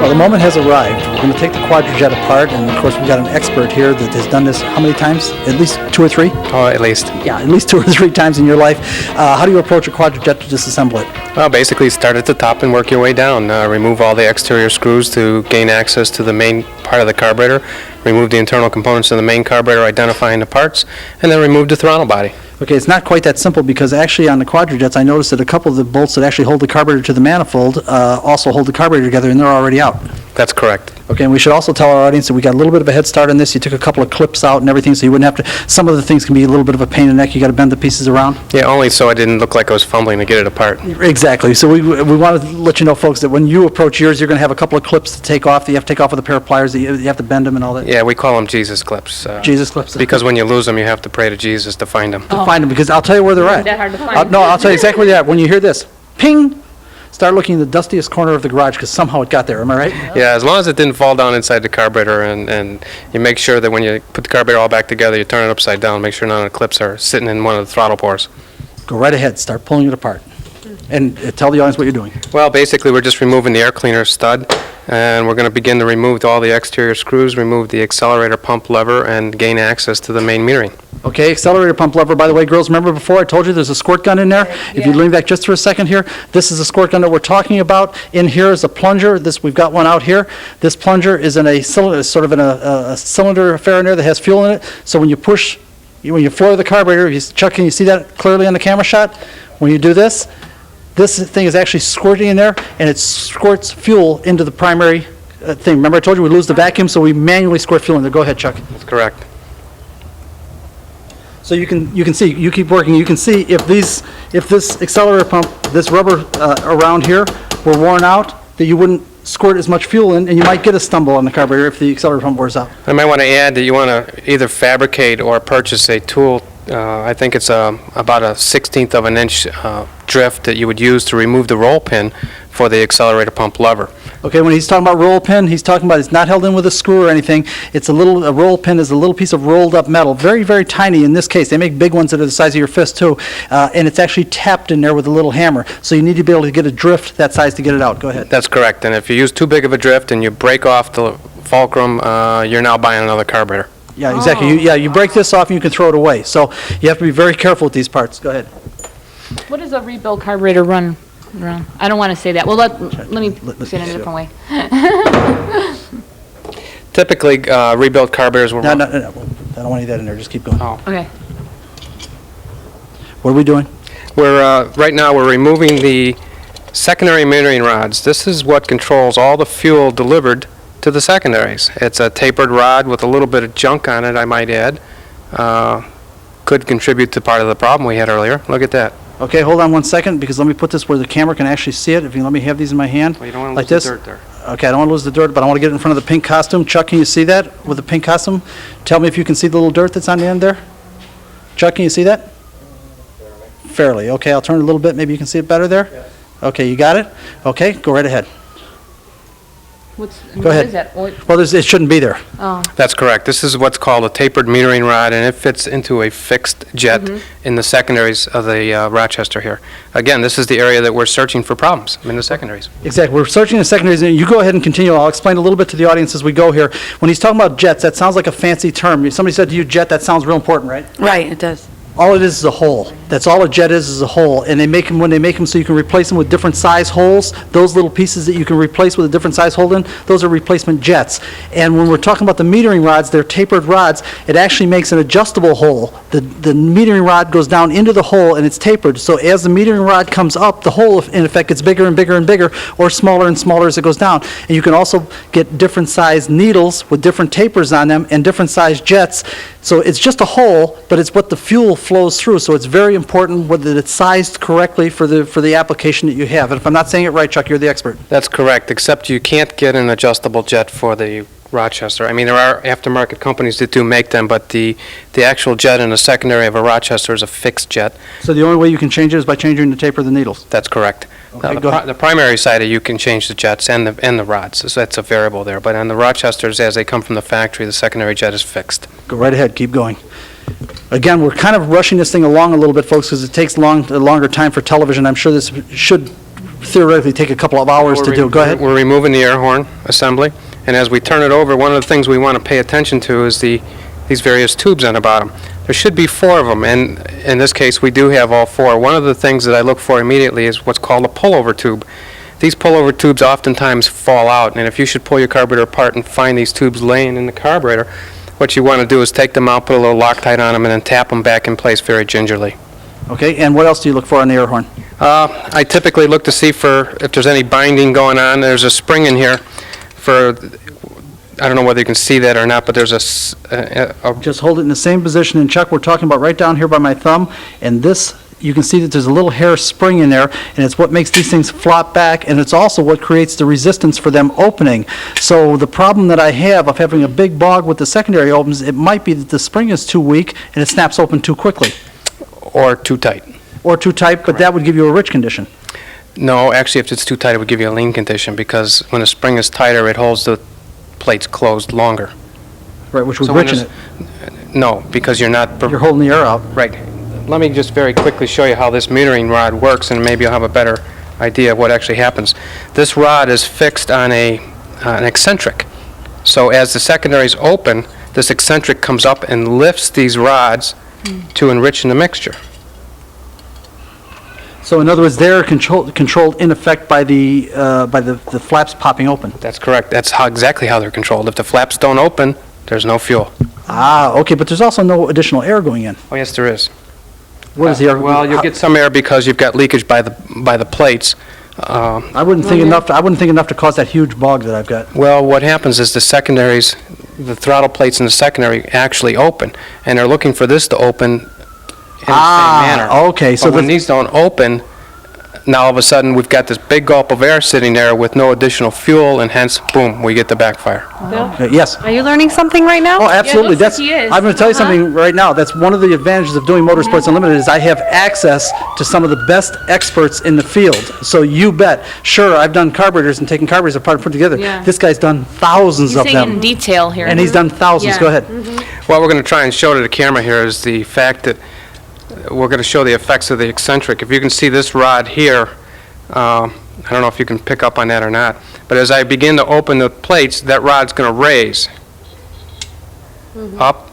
Well, the moment has arrived. We're going to take the Quadrajet apart, and of course we've got an expert here that has done this how many times? At least 2 or 3? Oh, at least. Yeah, at least 2 or 3 times in your life. How do you approach a Quadrajet to disassemble it? Well, basically start at the top and work your way down. Remove all the exterior screws to gain access to the main part of the carburetor. Remove the internal components of the main carburetor, identifying the parts, and then remove the throttle body. Okay, it's not quite that simple, because actually on the Quadrajets I noticed that a couple of the bolts that actually hold the carburetor to the manifold also hold the carburetor together, and they're already out. That's correct. Okay, and we should also tell our audience that we got a little bit of a head start on this. You took a couple of clips out and everything, so you wouldn't have to, some of the things can be a little bit of a pain in the neck. You got to bend the pieces around. Yeah, only so I didn't look like I was fumbling to get it apart. Exactly. So we want to let you know, folks, that when you approach yours, you're going to have a couple of clips to take off that you have to take off with a pair of pliers, that you have to bend them and all that. Yeah, we call them Jesus clips. Jesus clips. Because when you lose them, you have to pray to Jesus to find them. To find them, because I'll tell you where they're at. That hard to find. No, I'll tell you exactly where they're at. When you hear this, ping, start looking in the dustiest corner of the garage, because somehow it got there. Am I right? Yeah, as long as it didn't fall down inside the carburetor, and you make sure that when you put the carburetor all back together, you turn it upside down, make sure none of the clips are sitting in one of the throttle pores. Go right ahead. Start pulling it apart. And tell the audience what you're doing. Well, basically, we're just removing the air cleaner stud, and we're going to begin to remove all the exterior screws, remove the accelerator pump lever, and gain access to the main metering. Okay, accelerator pump lever. By the way, girls, remember before I told you there's a squirt gun in there? If you lean back just for a second here, this is a squirt gun that we're talking about. In here is a plunger. We've got one out here. This plunger is in a cylinder, sort of in a cylinder affair in there that has fuel in it. So when you push, when you floor the carburetor, Chuck, can you see that clearly on the camera shot? When you do this thing is actually squirting in there, and it squirts fuel into the primary thing. Remember I told you we lose the vacuum, so we manually squirt fuel in there. Go ahead, Chuck. That's correct. So you can see, you keep working, you can see if this accelerator pump, this rubber around here were worn out, that you wouldn't squirt as much fuel in, and you might get a stumble on the carburetor if the accelerator pump wears out. I might want to add that you want to either fabricate or purchase a tool. I think it's about a 1/16 of an inch drift that you would use to remove the roll pin for the accelerator pump lever. Okay, when he's talking about roll pin, he's talking about it's not held in with a screw or anything. It's a roll pin is a little piece of rolled up metal, very, very tiny in this case. They make big ones that are the size of your fist too, and it's actually tapped in there with a little hammer. So you need to be able to get a drift that size to get it out. Go ahead. That's correct, and if you use too big of a drift and you break off the fulcrum, you're now buying another carburetor. Yeah, exactly. You break this off and you can throw it away. So you have to be very careful with these parts. Go ahead. What does a rebuild carburetor run around? I don't want to say that. Well, let me say it in a different way. Typically, rebuild carburetors will No. I don't want any of that in there. Just keep going. Oh. Okay. What are we doing? Right now, we're removing the secondary metering rods. This is what controls all the fuel delivered to the secondaries. It's a tapered rod with a little bit of junk on it, I might add. Could contribute to part of the problem we had earlier. Look at that. Okay, hold on one second, because let me put this where the camera can actually see it. If you let me have these in my hand, Well, you don't want to like lose this. the dirt there. Okay, I don't want to lose the dirt, but I want to get it in front of the pink costume. Chuck, can you see that with the pink costume? Tell me if you can see the little dirt that's on the end there. Chuck, can you see that? Fairly. Okay, I'll turn it a little bit. Maybe you can see it better there? Okay, you got it? Okay, go right ahead. Go ahead. What is that? Well, it shouldn't be there. Oh, That's correct. This is what's called a tapered metering rod, and it fits into a fixed jet in the secondaries of the Rochester here. Again, this is the area that we're searching for problems, in the secondaries. Exactly. We're searching the secondaries, and you go ahead and continue. I'll explain a little bit to the audience as we go here. When he's talking about jets, that sounds like a fancy term. Somebody said to you, jet, that sounds real important, right? Right, it does. All it is a hole. That's all a jet is a hole. And they make them, when they make them so you can replace them with different size holes, those little pieces that you can replace with a different size hole in, those are replacement jets. And when we're talking about the metering rods, they're tapered rods, it actually makes an adjustable hole. The metering rod goes down into the hole and it's tapered. So as the metering rod comes up, the hole, in effect, gets bigger and bigger and bigger, or smaller and smaller as it goes down. And you can also get different size needles with different tapers on them and different size jets. So it's just a hole, but it's what the fuel flows through. So it's very important whether it's sized correctly for the application that you have. And if I'm not saying it right, Chuck, you're the expert. That's correct, except you can't get an adjustable jet for the Rochester. I mean, there are aftermarket companies that do make them, but the actual jet in the secondary of a Rochester is a fixed jet. So the only way you can change it is by changing the taper of the needles. That's correct. Okay, Now, go ahead. the primary side, you can change the jets and the rods, so that's a variable there. But on the Rochesters, as they come from the factory, the secondary jet is fixed. Go right ahead, keep going. Again, we're kind of rushing this thing along a little bit, folks, because it takes a longer time for television. I'm sure this should theoretically take a couple of hours to do. Go ahead. We're removing the air horn assembly, and as we turn it over, one of the things we want to pay attention to is these various tubes on the bottom. There should be 4 of them, and in this case, we do have all 4. One of the things that I look for immediately is what's called a pullover tube. These pullover tubes oftentimes fall out, and if you should pull your carburetor apart and find these tubes laying in the carburetor, what you want to do is take them out, put a little Loctite on them, and then tap them back in place very gingerly. Okay, and what else do you look for on the air horn? I typically look to see for if there's any binding going on. There's a spring in here for, I don't know whether you can see that or not, but there's a Just hold it in the same position, and Chuck, we're talking about right down here by my thumb, and this, you can see that there's a little hair spring in there, and it's what makes these things flop back, and it's also what creates the resistance for them opening. So the problem that I have of having a big bog with the secondary opens, it might be that the spring is too weak and it snaps open too quickly. or too tight. Or too tight, but that would give you a rich condition. No, actually, if it's too tight, it would give you a lean condition, because when the spring is tighter, it holds the plates closed longer. Right, which would So when richen it. No, because you're not... You're holding the air out. Right. Let me just very quickly show you how this metering rod works, and maybe you'll have a better idea of what actually happens. This rod is fixed on an eccentric. So as the secondaries open, this eccentric comes up and lifts these rods to enrich in the mixture. So in other words, they're controlled in effect by the flaps popping open. That's correct. That's exactly how they're controlled. If the flaps don't open, there's no fuel. Ah, okay, but there's also no additional air going in. Oh, yes, there is. What is the air? Well, you'll get some air because you've got leakage by the plates. I wouldn't think enough to cause that huge bog that I've got. Well, what happens is the secondaries, the throttle plates in the secondary actually open, and they're looking for this to open in the same manner. Okay, so But when these don't open, now all of a sudden we've got this big gulp of air sitting there with no additional fuel, and hence, boom, we get the backfire. Yes. Are you learning something right now? Oh, absolutely. looks like he is. I'm going to tell you something right now. That's one of the advantages of doing Motorsports Unlimited is I have access to some of the best experts in the field. So you bet. Sure, I've done carburetors and taken carburetors apart and put together. Yeah. This guy's done thousands He's of saying them. in detail here. And he's done thousands. Yeah. Go ahead. What we're going to try and show to the camera here is the fact that we're going to show the effects of the eccentric. If you can see this rod here, I don't know if you can pick up on that or not, but as I begin to open the plates, that rod's going to raise. Up,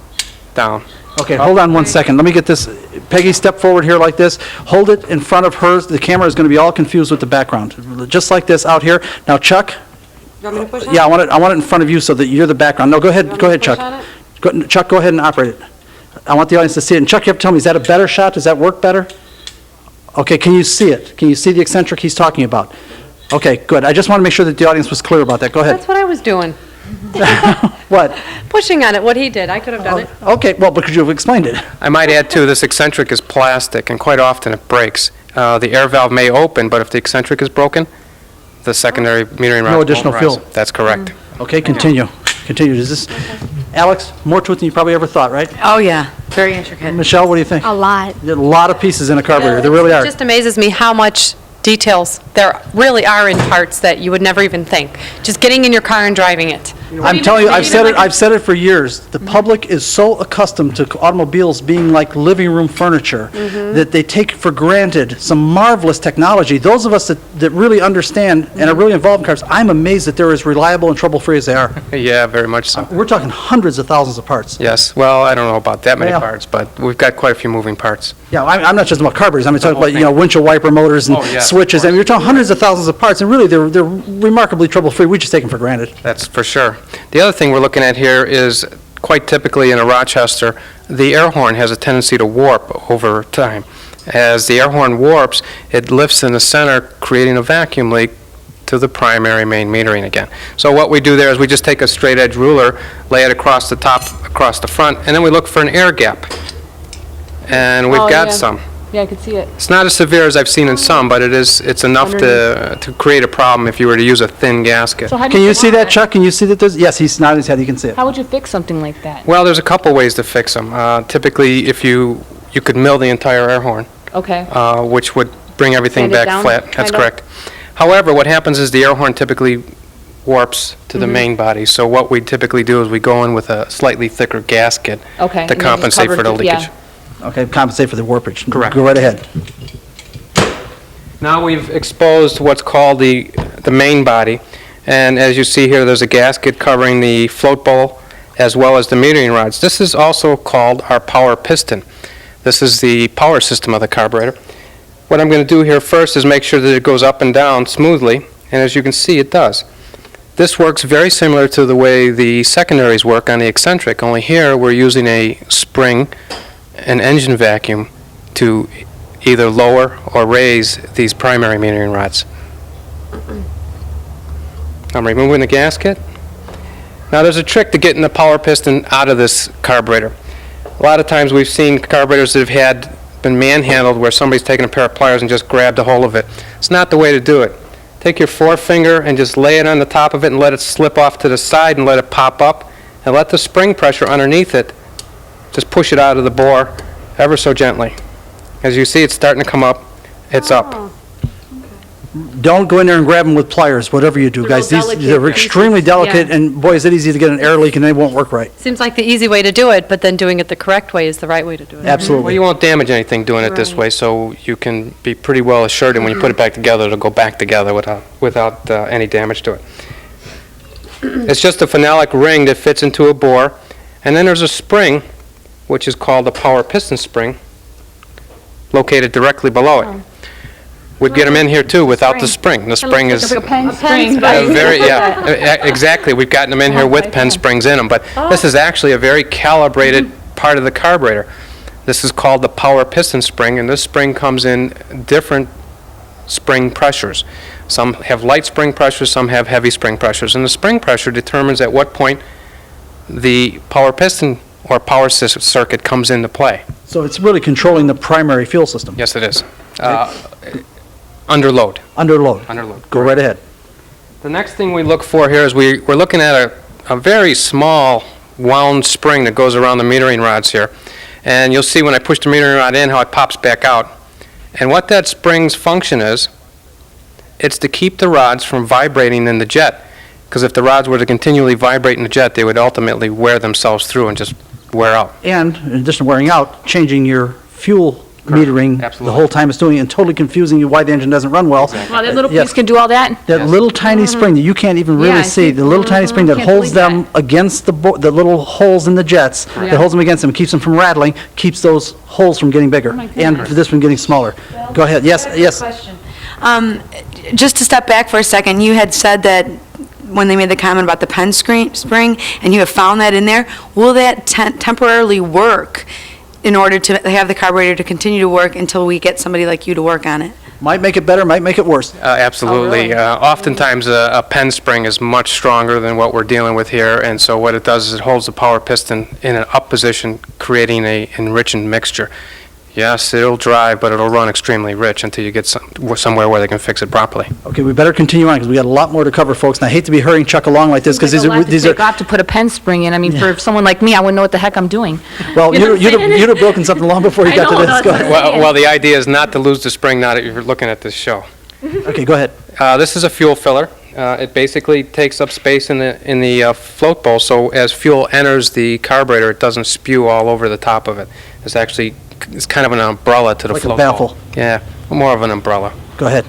down. Okay, hold on one second. Let me get this. Peggy, step forward here like this. Hold it in front of hers. The camera is going to be all confused with the background. Just like this out here. Now, Chuck. You want me to push on Yeah, it? I want it in front of you so that you're the background. No, go ahead, want go me ahead, to push Chuck. on it? Chuck, go ahead and operate it. I want the audience to see it. And Chuck, you have to tell me, is that a better shot? Does that work better? Okay, can you see it? Can you see the eccentric he's talking about? Okay, good. I just want to make sure that the audience was clear about that. Go ahead. That's what I was doing. What? Pushing on it, what he did. I could have done it. Okay, well, because you've explained it. I might add too, this eccentric is plastic, and quite often it breaks. the air valve may open, but if the eccentric is broken, the secondary metering rods No won't additional rise. fuel. That's correct. Okay, continue. Continue. Does this, Alex, more to it than you probably ever thought, right? Oh, yeah, very intricate. Michelle, what do you think? A lot. There are a lot of pieces in a carburetor. There really It are. just amazes me how much details there really are in parts that you would never even think. Just getting in your car and driving it. I'm telling you, I've said it for years. The public is so accustomed to automobiles being like living room furniture that they take for granted some marvelous technology. Those of us that really understand and are really involved in cars, I'm amazed that they're as reliable and trouble-free as they are. Yeah, very much so. We're talking hundreds of thousands of parts. Yes, well, I don't know about that many Yeah. parts, but we've got quite a few moving parts. Yeah, I'm not just about carburetors. I'm talking about, thing. windshield wiper motors and Oh, yeah, of switches. I mean, you're talking hundreds of thousands of parts, and really, they're remarkably trouble-free. We just take them for granted. That's for sure. The other thing we're looking at here is, quite typically in a Rochester, the air horn has a tendency to warp over time. As the air horn warps, it lifts in the center, creating a vacuum leak to the primary main metering again. So what we do there is we just take a straight edge ruler, lay it across the top, across the front, and then we look for an air gap. And we've got some. Yeah, I could see it. It's not as severe as I've seen in some, but it's enough to create a problem if you were to use a thin gasket. So how do Can you fix see that, Chuck? Can you see that there's, yes, he's nodding his head, you can see it. How would you fix something like that? Well, there's a couple ways to fix them. Typically, if you could mill the entire air horn, Okay. which would bring everything Sand it back down, flat. That's kind of? correct. However, what happens is the air horn typically warps to Mm-hmm. the main body. So what we typically do is we go in with a slightly thicker gasket Okay. and to then just compensate cover for the it, yeah. leakage. Okay, compensate for the warpage. Correct. Go right ahead. Now we've exposed what's called the main body, and as you see here, there's a gasket covering the float bowl as well as the metering rods. This is also called our power piston. This is the power system of the carburetor. What I'm going to do here first is make sure that it goes up and down smoothly, and as you can see, it does. This works very similar to the way the secondaries work on the eccentric, only here we're using a spring, an engine vacuum, to either lower or raise these primary metering rods. I'm removing the gasket. Now there's a trick to getting the power piston out of this carburetor. A lot of times we've seen carburetors that have been manhandled where somebody's taken a pair of pliers and just grabbed a hold of it. It's not the way to do it. Take your forefinger and just lay it on the top of it and let it slip off to the side and let it pop up, and let the spring pressure underneath it just push it out of the bore ever so gently. As you see, it's starting to come up. It's up. Don't go in there and grab them with pliers, whatever you do, They're guys. real These, delicate they're pieces, extremely delicate, yeah. and boy, is it easy to get an air leak and they won't work right. Seems like the easy way to do it, but then doing it the correct way is the right way to do it. Well, Absolutely. you won't damage anything doing it this Right. way, so you can be pretty well assured, and when you put it back together, it'll go back together without any damage to it. It's just a phenolic ring that fits into a bore, and then there's a spring, which is called the power piston spring, located directly below it. We'd get them in here too without the spring. The spring is Like a pen spring. exactly. We've gotten them in here with pen springs in them, but this is actually a very calibrated part of the carburetor. This is called the power piston spring, and this spring comes in different spring pressures. Some have light spring pressures, some have heavy spring pressures, and the spring pressure determines at what point the power piston or power circuit comes into play. So it's really controlling the primary fuel system. Yes, it is. Under load. Under load. Under load. Go right ahead. The next thing we look for here is we're looking at a very small wound spring that goes around the metering rods here. And you'll see when I push the metering rod in how it pops back out. And what that spring's function is, it's to keep the rods from vibrating in the jet. Because if the rods were to continually vibrate in the jet, they would ultimately wear themselves through and just wear out. And in addition to wearing out, changing your fuel metering the Absolutely. whole time it's doing it and totally confusing you why the engine doesn't run well. Wow, that little Yes. piece can do all that? That little tiny spring that you can't even really Yeah, I see, see. the little tiny spring that Can't holds believe them against the little holes in the jets, that holds them against them, keeps them from rattling, keeps those holes from getting bigger, and this one getting smaller. Go ahead. Yes, yes. Just to step back for a second, you had said that when they made the comment about the pen spring, and you have found that in there, will that temporarily work in order to have the carburetor to continue to work until we get somebody like you to work on it? Might make it better, might make it worse. Absolutely. Oftentimes, a pen spring is much stronger than what we're dealing with here, and so what it does is it holds the power piston in an up position, creating a enriching mixture. Yes, it'll drive, but it'll run extremely rich until you get somewhere where they can fix it properly. Okay, we better continue on because we got a lot more to cover, folks. And I hate to be hurrying Chuck along like this because these are. Take off to put a pen spring in. I mean, for someone like me, I wouldn't know what the heck I'm doing. Well, you'd have broken something long before you got to this. Go ahead. Well, the idea is not to lose the spring now that you're looking at this show. Okay, go ahead. This is a fuel filler. It basically takes up space in the float bowl, so as fuel enters the carburetor, it doesn't spew all over the top of it. It's kind of an umbrella to the Like a float baffle. bowl. Yeah, more of an umbrella. Go ahead.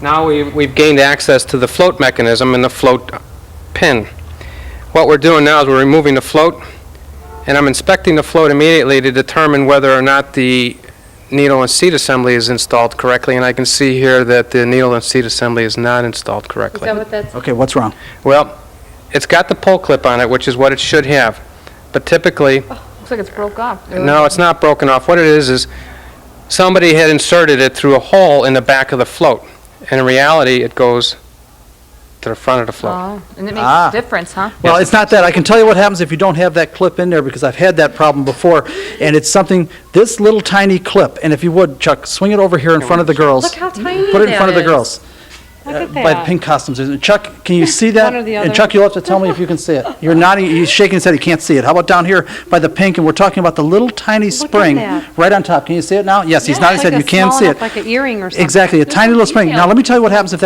Now we've gained access to the float mechanism and the float pin. What we're doing now is we're removing the float, and I'm inspecting the float immediately to determine whether or not the needle and seat assembly is installed correctly, and I can see here that the needle and seat assembly is not installed correctly. Is that what that's? Okay, what's wrong? Well, it's got the pull clip on it, which is what it should have, but typically, Looks like it's broke off. no, it's not broken off. What it is somebody had inserted it through a hole in the back of the float, and in reality, it goes to the front of the float. Oh, and it makes a difference, huh? Well, it's not that. I can tell you what happens if you don't have that clip in there because I've had that problem before. And it's something, this little tiny clip, and if you would, Chuck, swing it over here in front of the girls. Look how tiny Put it in that front of the is. girls. Look at By the that. pink costumes. Chuck, can you see that? One or the And other. Chuck, you'll have to tell me if you can see it. You're nodding, he's shaking his head, he can't see it. How about down here by the pink, and we're talking about the little tiny spring that. right on top. Can you see it now? Yes, he's nodding his head, you can see it. Like an earring or something. Exactly, a tiny little spring. Now, let me tell you what happens if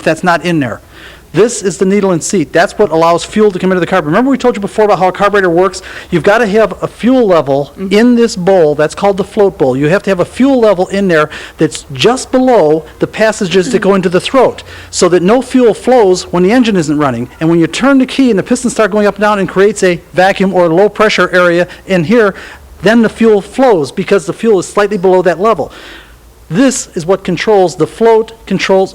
that's not in there. This is the needle and seat. That's what allows fuel to come into the carburetor. Remember we told you before about how a carburetor works? You've got to have a fuel level in this bowl. That's called the float bowl. You have to have a fuel level in there that's just below the passages that go into the throat so that no fuel flows when the engine isn't running. And when you turn the key and the pistons start going up and down and creates a vacuum or low pressure area in here, then the fuel flows because the fuel is slightly below that level. This is what controls the float, controls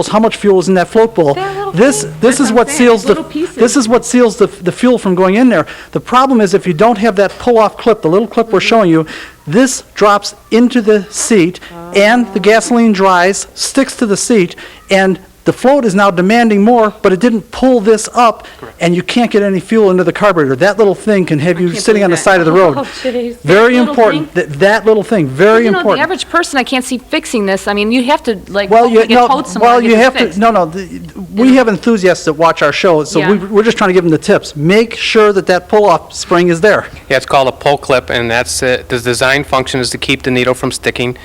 how much fuel is in that float bowl. This is what seals the fuel from going in there. The problem is if you don't have that pull-off clip, the little clip we're showing you, this drops into the seat and the gasoline dries, sticks to the seat, and the float is now demanding more, but it didn't pull this up, and you can't get any fuel into the carburetor. That little thing can have you sitting on the side of the road. Oh, jeez. Very That little important. That little thing, very You know, the important. average person, I can't see fixing this. I mean, you have to, like, Well, hopefully get towed somewhere and you get have this fixed. we have enthusiasts that watch our show, so Yeah. we're just trying to give them the tips. Make sure that pull-off spring is there. Yeah, it's called a pull clip, and that's it. The design function is to keep the needle from sticking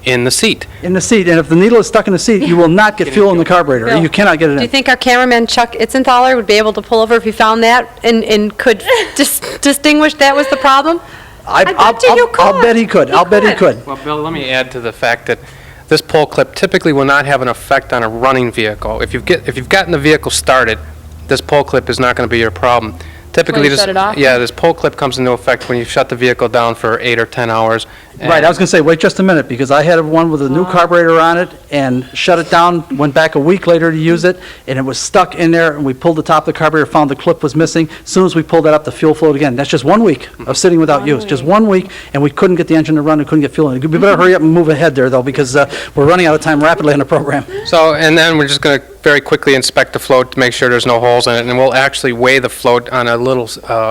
in the seat. In the seat, and if the needle is stuck in the seat, you will not get fuel in the carburetor. Bill, You cannot get it Do you in. think our cameraman Chuck Itzenthaler would be able to pull over if he found that and could distinguish that was the problem? I bet you could. I'll bet he could. I'll bet he could. Well, Bill, let me add to the fact that this pull clip typically will not have an effect on a running vehicle. If you've gotten the vehicle started, this pull clip is not going to be your problem. Typically, When you shut it off? this pull clip comes into effect when you shut the vehicle down for 8 or 10 hours. Right, I was going to say, wait just a minute, because I had one with a new carburetor on it, and shut it down, went back a week later to use it, and it was stuck in there, and we pulled the top of the carburetor, found the clip was missing. As soon as we pulled that up, the fuel flowed again. That's just 1 week of sitting without use, just 1 week, and we couldn't get the engine to run, and couldn't get fuel in it. We better hurry up and move ahead there, though, because we're running out of time rapidly on the program. So, and then we're just going to very quickly inspect the float to make sure there's no holes in it, and we'll actually weigh the float on a little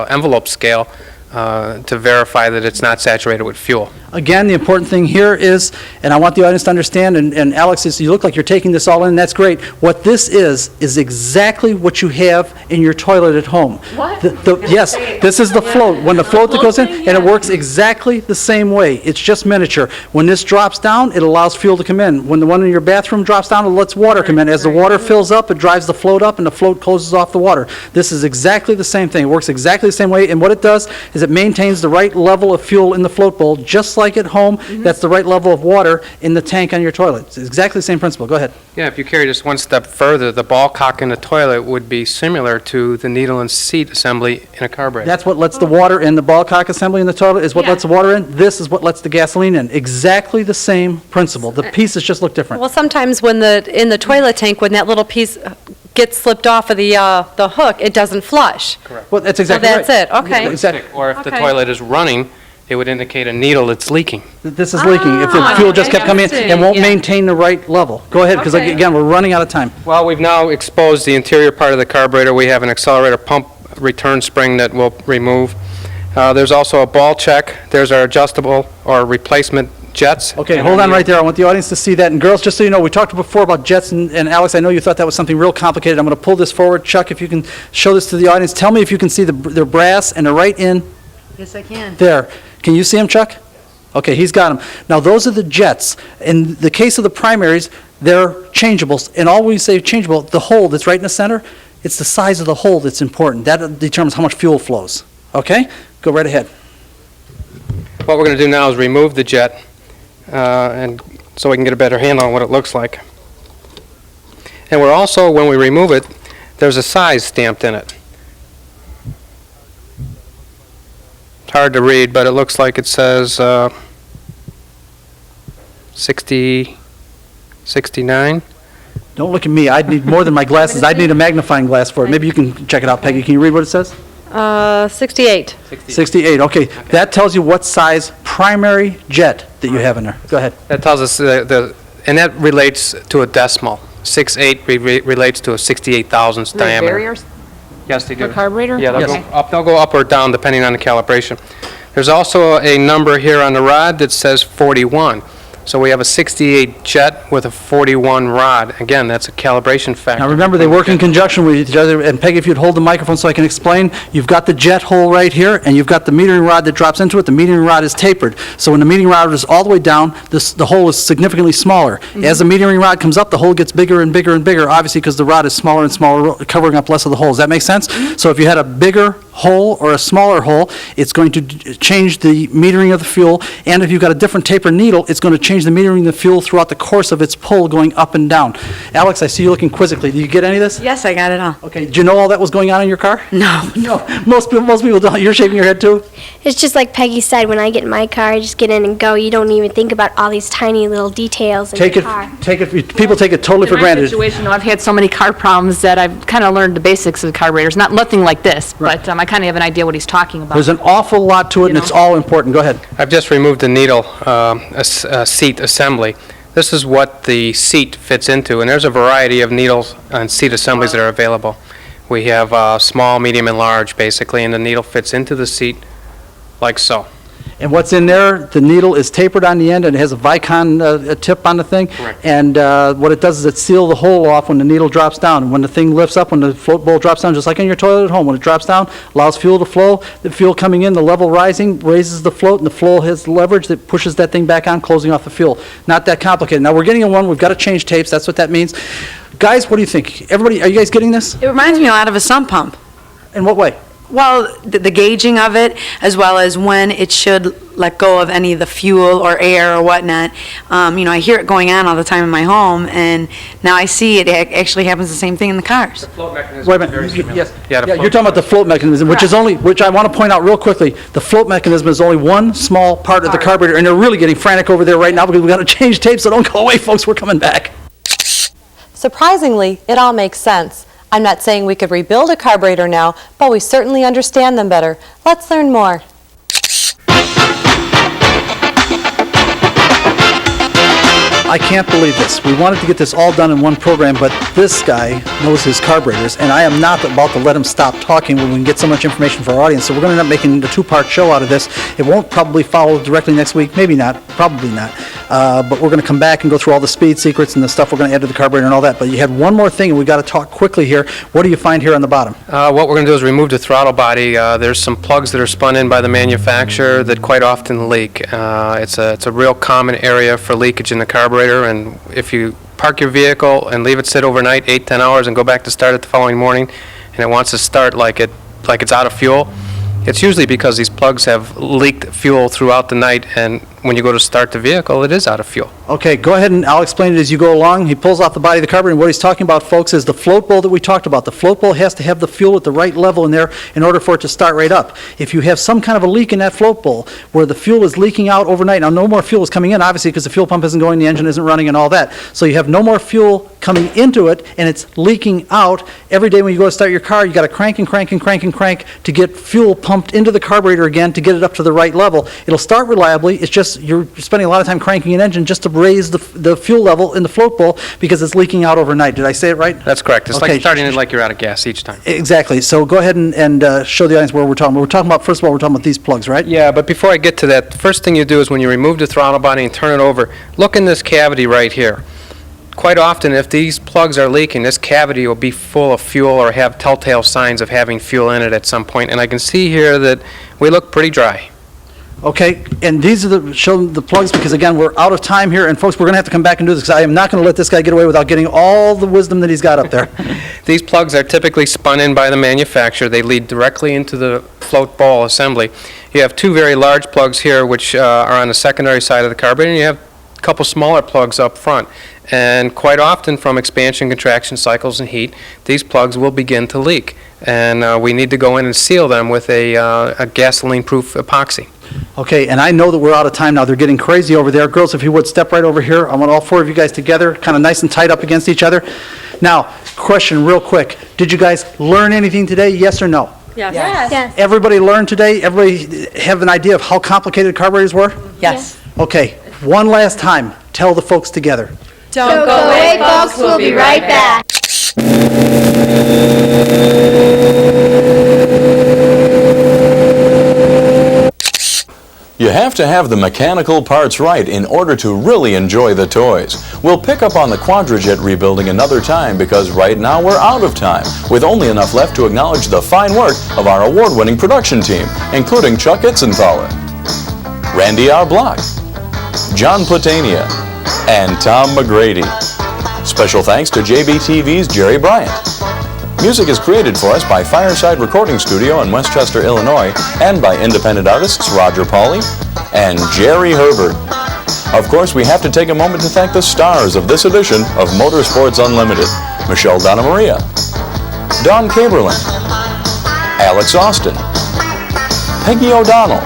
envelope scale to verify that it's not saturated with fuel. Again, the important thing here is, and I want the audience to understand, and Alex, you look like you're taking this all in, that's great. What this is exactly what you have in your toilet at home. What? Yes, this is the float. When the float that goes in, and it works exactly the same way. It's just miniature. When this drops down, it allows fuel to come in. When the one in your bathroom drops down, it lets water come in. As the water fills up, it drives the float up, and the float closes off the water. This is exactly the same thing. It works exactly the same way, and what it does is it maintains the right level of fuel in the float bowl, just like at home. That's the right level of water in the tank on your toilet. It's exactly the same principle. Go ahead. Yeah, if you carry just one step further, the ball cock in the toilet would be similar to the needle and seat assembly in a carburetor. That's what lets the water in. The ball cock assembly in the toilet is what lets the water in. This is what lets the gasoline in. Exactly the same principle. The pieces just look different. Well, sometimes when in the toilet tank, when that little piece gets slipped off of the hook, it doesn't flush. Well, that's exactly So right. that's it, okay. Exactly. Or if the Okay. toilet is running, it would indicate a needle that's leaking. This is leaking. If the fuel just kept coming in, it won't Yeah. maintain the right level. Go ahead, because Okay. again, we're running out of time. Well, we've now exposed the interior part of the carburetor. We have an accelerator pump return spring that we'll remove. There's also a ball check. There's our adjustable or replacement jets. Okay, hold on right there. I want the audience to see that. And girls, just so you know, we talked before about jets, and Alex, I know you thought that was something real complicated. I'm going to pull this forward. Chuck, if you can show this to the audience. Tell me if you can see they're brass and they're right in Yes, I can. there. Can you see them, Chuck? Okay, he's got them. Now, those are the jets. In the case of the primaries, they're changeables. And all we say changeable, the hole that's right in the center, it's the size of the hole that's important. That determines how much fuel flows. Okay? Go right ahead. What we're going to do now is remove the jet, and so we can get a better handle on what it looks like. And we're also, when we remove it, there's a size stamped in it. It's hard to read, but it looks like it says 60, 69. Don't look at me. I'd need more than my glasses. I'd need a magnifying glass for it. Maybe you can check it out, Peggy. Can you read what it says? 68. 68. Okay. That tells you what size primary jet that you have in there. Go ahead. That tells us and that relates to a decimal. 68 relates to a 68 thousandths diameter. Barriers Yes, they do. for carburetor? Yeah, Yes. they'll go up or down depending on the calibration. There's also a number here on the rod that says 41. So we have a 68 jet with a 41 rod. Again, that's a calibration factor. Now remember, they work in conjunction with each other. And Peggy, if you'd hold the microphone so I can explain, you've got the jet hole right here, and you've got the metering rod that drops into it. The metering rod is tapered. So when the metering rod is all the way down, the hole is significantly smaller. As the metering rod comes up, the hole gets bigger and bigger and bigger, obviously because the rod is smaller and smaller, covering up less of the hole. Does that make sense? So if you had a bigger hole or a smaller hole, it's going to change the metering of the fuel. And if you've got a different taper needle, it's going to change the metering of the fuel throughout the course of its pull going up and down. Alex, I see you looking quizzically. Did you get any of this? Yes, I got it all. Okay. Did you know all that was going on in your car? No. No. Most people don't. You're shaking your head too? It's just like Peggy said, when I get in my car, I just get in and go. You don't even think about all these tiny little details in your car. People take it totally for In my granted. situation, I've had so many car problems that I've kind of learned the basics of carburetors. Nothing like this, but I kind of have an idea what he's talking about. There's an awful lot to it, and it's all important. Go ahead. I've just removed the needle seat assembly. This is what the seat fits into, and there's a variety of needles and seat assemblies that are available. We have small, medium, and large, basically, and the needle fits into the seat like so. And what's in there, the needle is tapered on the end, and it has a Vicon tip on the thing. Correct. And what it does is it seals the hole off when the needle drops down. And when the thing lifts up, when the float bowl drops down, just like in your toilet at home, when it drops down, allows fuel to flow. The fuel coming in, the level rising, raises the float, and the flow has leverage that pushes that thing back on, closing off the fuel. Not that complicated. Now, we're getting in one. We've got to change tapes. That's what that means. Guys, what do you think? Everybody, are you guys getting this? It reminds me a lot of a sump pump. In what way? Well, the gauging of it, as well as when it should let go of any of the fuel or air or whatnot. I hear it going on all the time in my home, and now I see it actually happens the same thing in the cars. Float mechanism Wait a is very minute. similar. Yes. Yeah, the Yeah, float you're talking about the float mechanism, which I want to point out real quickly. The float mechanism is only one small part of the carburetor, and they're really getting frantic over there right now because we've got to change tapes, so don't go away, folks. We're coming back. Surprisingly, it all makes sense. I'm not saying we could rebuild a carburetor now, but we certainly understand them better. Let's learn more. I can't believe this. We wanted to get this all done in one program, but this guy knows his carburetors, and I am not about to let him stop talking when we can get so much information for our audience. So we're going to end up making a two-part show out of this. It won't probably follow directly next week. Maybe not. Probably not. But we're going to come back and go through all the speed secrets and the stuff we're going to add to the carburetor and all that. But you had one more thing, and we've got to talk quickly here. What do you find here on the bottom? What we're going to do is remove the throttle body. There's some plugs that are spun in by the manufacturer that quite often leak. It's a real common area for leakage in the carburetor, and if you park your vehicle and leave it sit overnight, 8-10 hours, and go back to start it the following morning, and it wants to start like it's out of fuel, it's usually because these plugs have leaked fuel throughout the night, and when you go to start the vehicle, it is out of fuel. Okay, go ahead, and I'll explain it as you go along. He pulls off the body of the carburetor, and what he's talking about, folks, is the float bowl that we talked about. The float bowl has to have the fuel at the right level in there in order for it to start right up. If you have some kind of a leak in that float bowl where the fuel is leaking out overnight, now no more fuel is coming in, obviously, because the fuel pump isn't going, the engine isn't running, and all that. So you have no more fuel coming into it, and it's leaking out. Every day when you go to start your car, you got to crank and crank and crank and crank to get fuel pumped into the carburetor again to get it up to the right level. It'll start reliably. It's just you're spending a lot of time cranking an engine just to raise the fuel level in the float bowl because it's leaking out overnight. Did I say it right? That's correct. It's Okay. like starting it like you're out of gas each time. Exactly. So go ahead and show the audience where we're talking. We're talking about, first of all, we're talking about these plugs, right? Yeah, but before I get to that, the first thing you do is when you remove the throttle body and turn it over, look in this cavity right here. Quite often, if these plugs are leaking, this cavity will be full of fuel or have telltale signs of having fuel in it at some point. And I can see here that we look pretty dry. Okay, and these are show the plugs because, again, we're out of time here. And, folks, we're going to have to come back and do this because I am not going to let this guy get away without getting all the wisdom that he's got up there. These plugs are typically spun in by the manufacturer. They lead directly into the float ball assembly. You have two very large plugs here, which are on the secondary side of the carburetor, and you have a couple smaller plugs up front. And quite often, from expansion, contraction cycles, and heat, these plugs will begin to leak. And we need to go in and seal them with a gasoline-proof epoxy. Okay, and I know that we're out of time now. They're getting crazy over there. Girls, if you would, step right over here. I want all four of you guys together, kind of nice and tight up against each other. Now, question real quick. Did you guys learn anything today, yes or no? Yes. Yes. Everybody learned today? Everybody have an idea of how complicated carburetors were? Yes. Okay, one last time. Tell the folks together. Don't go away, folks. We'll be right back. You have to have the mechanical parts right in order to really enjoy the toys. We'll pick up on the Quadrajet rebuilding another time because right now we're out of time, with only enough left to acknowledge the fine work of our award-winning production team, including Chuck Itzenthaler, Randy R. Block, John Platania, and Tom McGrady. Special thanks to JBTV's Jerry Bryant. Music is created for us by Fireside Recording Studio in Westchester, Illinois, and by independent artists Roger Pauley and Jerry Herbert. Of course, we have to take a moment to thank the stars of this edition of Motorsports Unlimited: Michelle Donnamaria, Don Caberlin, Alex Austin, Peggy O'Donnell,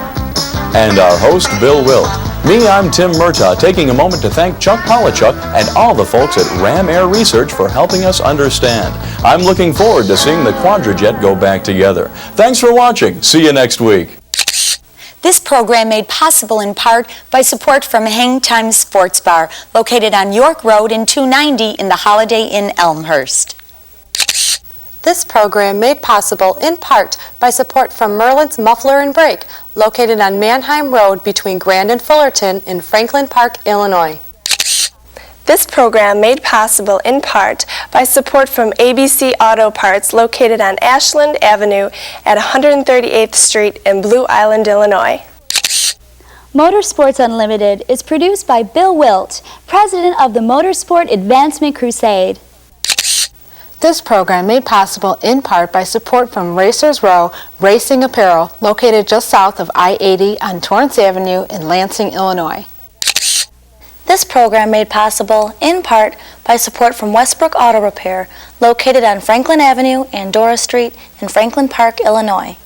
and our host, Bill Wildt. Me, I'm Tim Murtaugh, taking a moment to thank Chuck Polochuck and all the folks at Ram Air Research for helping us understand. I'm looking forward to seeing the Quadrajet go back together. Thanks for watching. See you next week. This program made possible in part by support from Hang Time Sports Bar, located on York Road in 290 in the Holiday Inn, Elmhurst. This program made possible in part by support from Merlin's Muffler and Brake, located on Manheim Road between Grand and Fullerton in Franklin Park, Illinois. This program made possible in part by support from ABC Auto Parts, located on Ashland Avenue at 138th Street in Blue Island, Illinois. Motorsports Unlimited is produced by Bill Wildt, president of the Motorsport Advancement Crusade. This program made possible in part by support from Racers Row Racing Apparel, located just south of I-80 on Torrance Avenue in Lansing, Illinois. This program made possible in part by support from Westbrook Auto Repair, located on Franklin Avenue and Dora Street in Franklin Park, Illinois.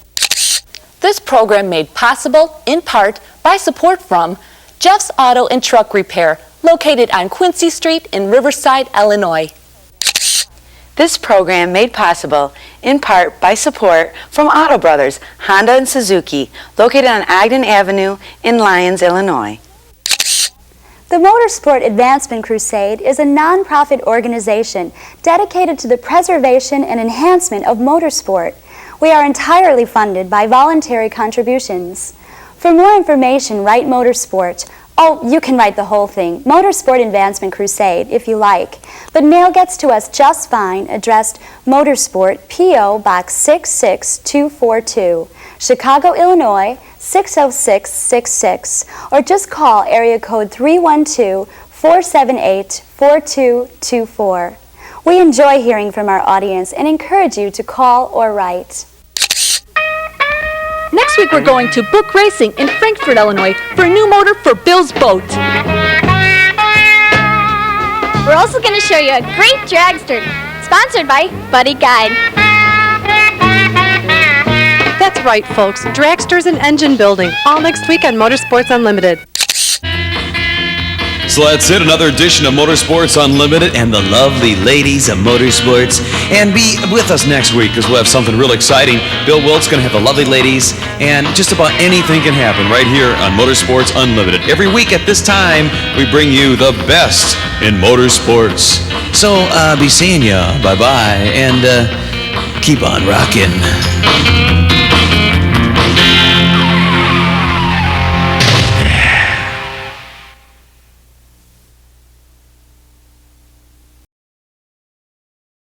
This program made possible in part by support from Jeff's Auto and Truck Repair, located on Quincy Street in Riverside, Illinois. This program made possible in part by support from Auto Brothers, Honda and Suzuki, located on Ogden Avenue in Lyons, Illinois. The Motorsport Advancement Crusade is a non-profit organization dedicated to the preservation and enhancement of motorsport. We are entirely funded by voluntary contributions. For more information, write Motorsport. Oh, you can write the whole thing, Motorsport Advancement Crusade, if you like. But mail gets to us just fine, addressed Motorsport, P.O. Box 66242, Chicago, Illinois, 60666, or just call area code 312-478-4224. We enjoy hearing from our audience and encourage you to call or write. Next week we're going to Book Racing in Frankfort, Illinois for a new motor for Bill's boat. We're also going to show you a great dragster, sponsored by Buddy Guide. That's right, folks. Dragsters and engine building, all next week on Motorsports Unlimited. So that's it, another edition of Motorsports Unlimited and the lovely ladies of motorsports. And be with us next week because we'll have something real exciting. Bill Wildt's going to have the lovely ladies, and just about anything can happen right here on Motorsports Unlimited. Every week at this time, we bring you the best in motorsports. So be seeing ya. Bye-bye. And keep on rocking.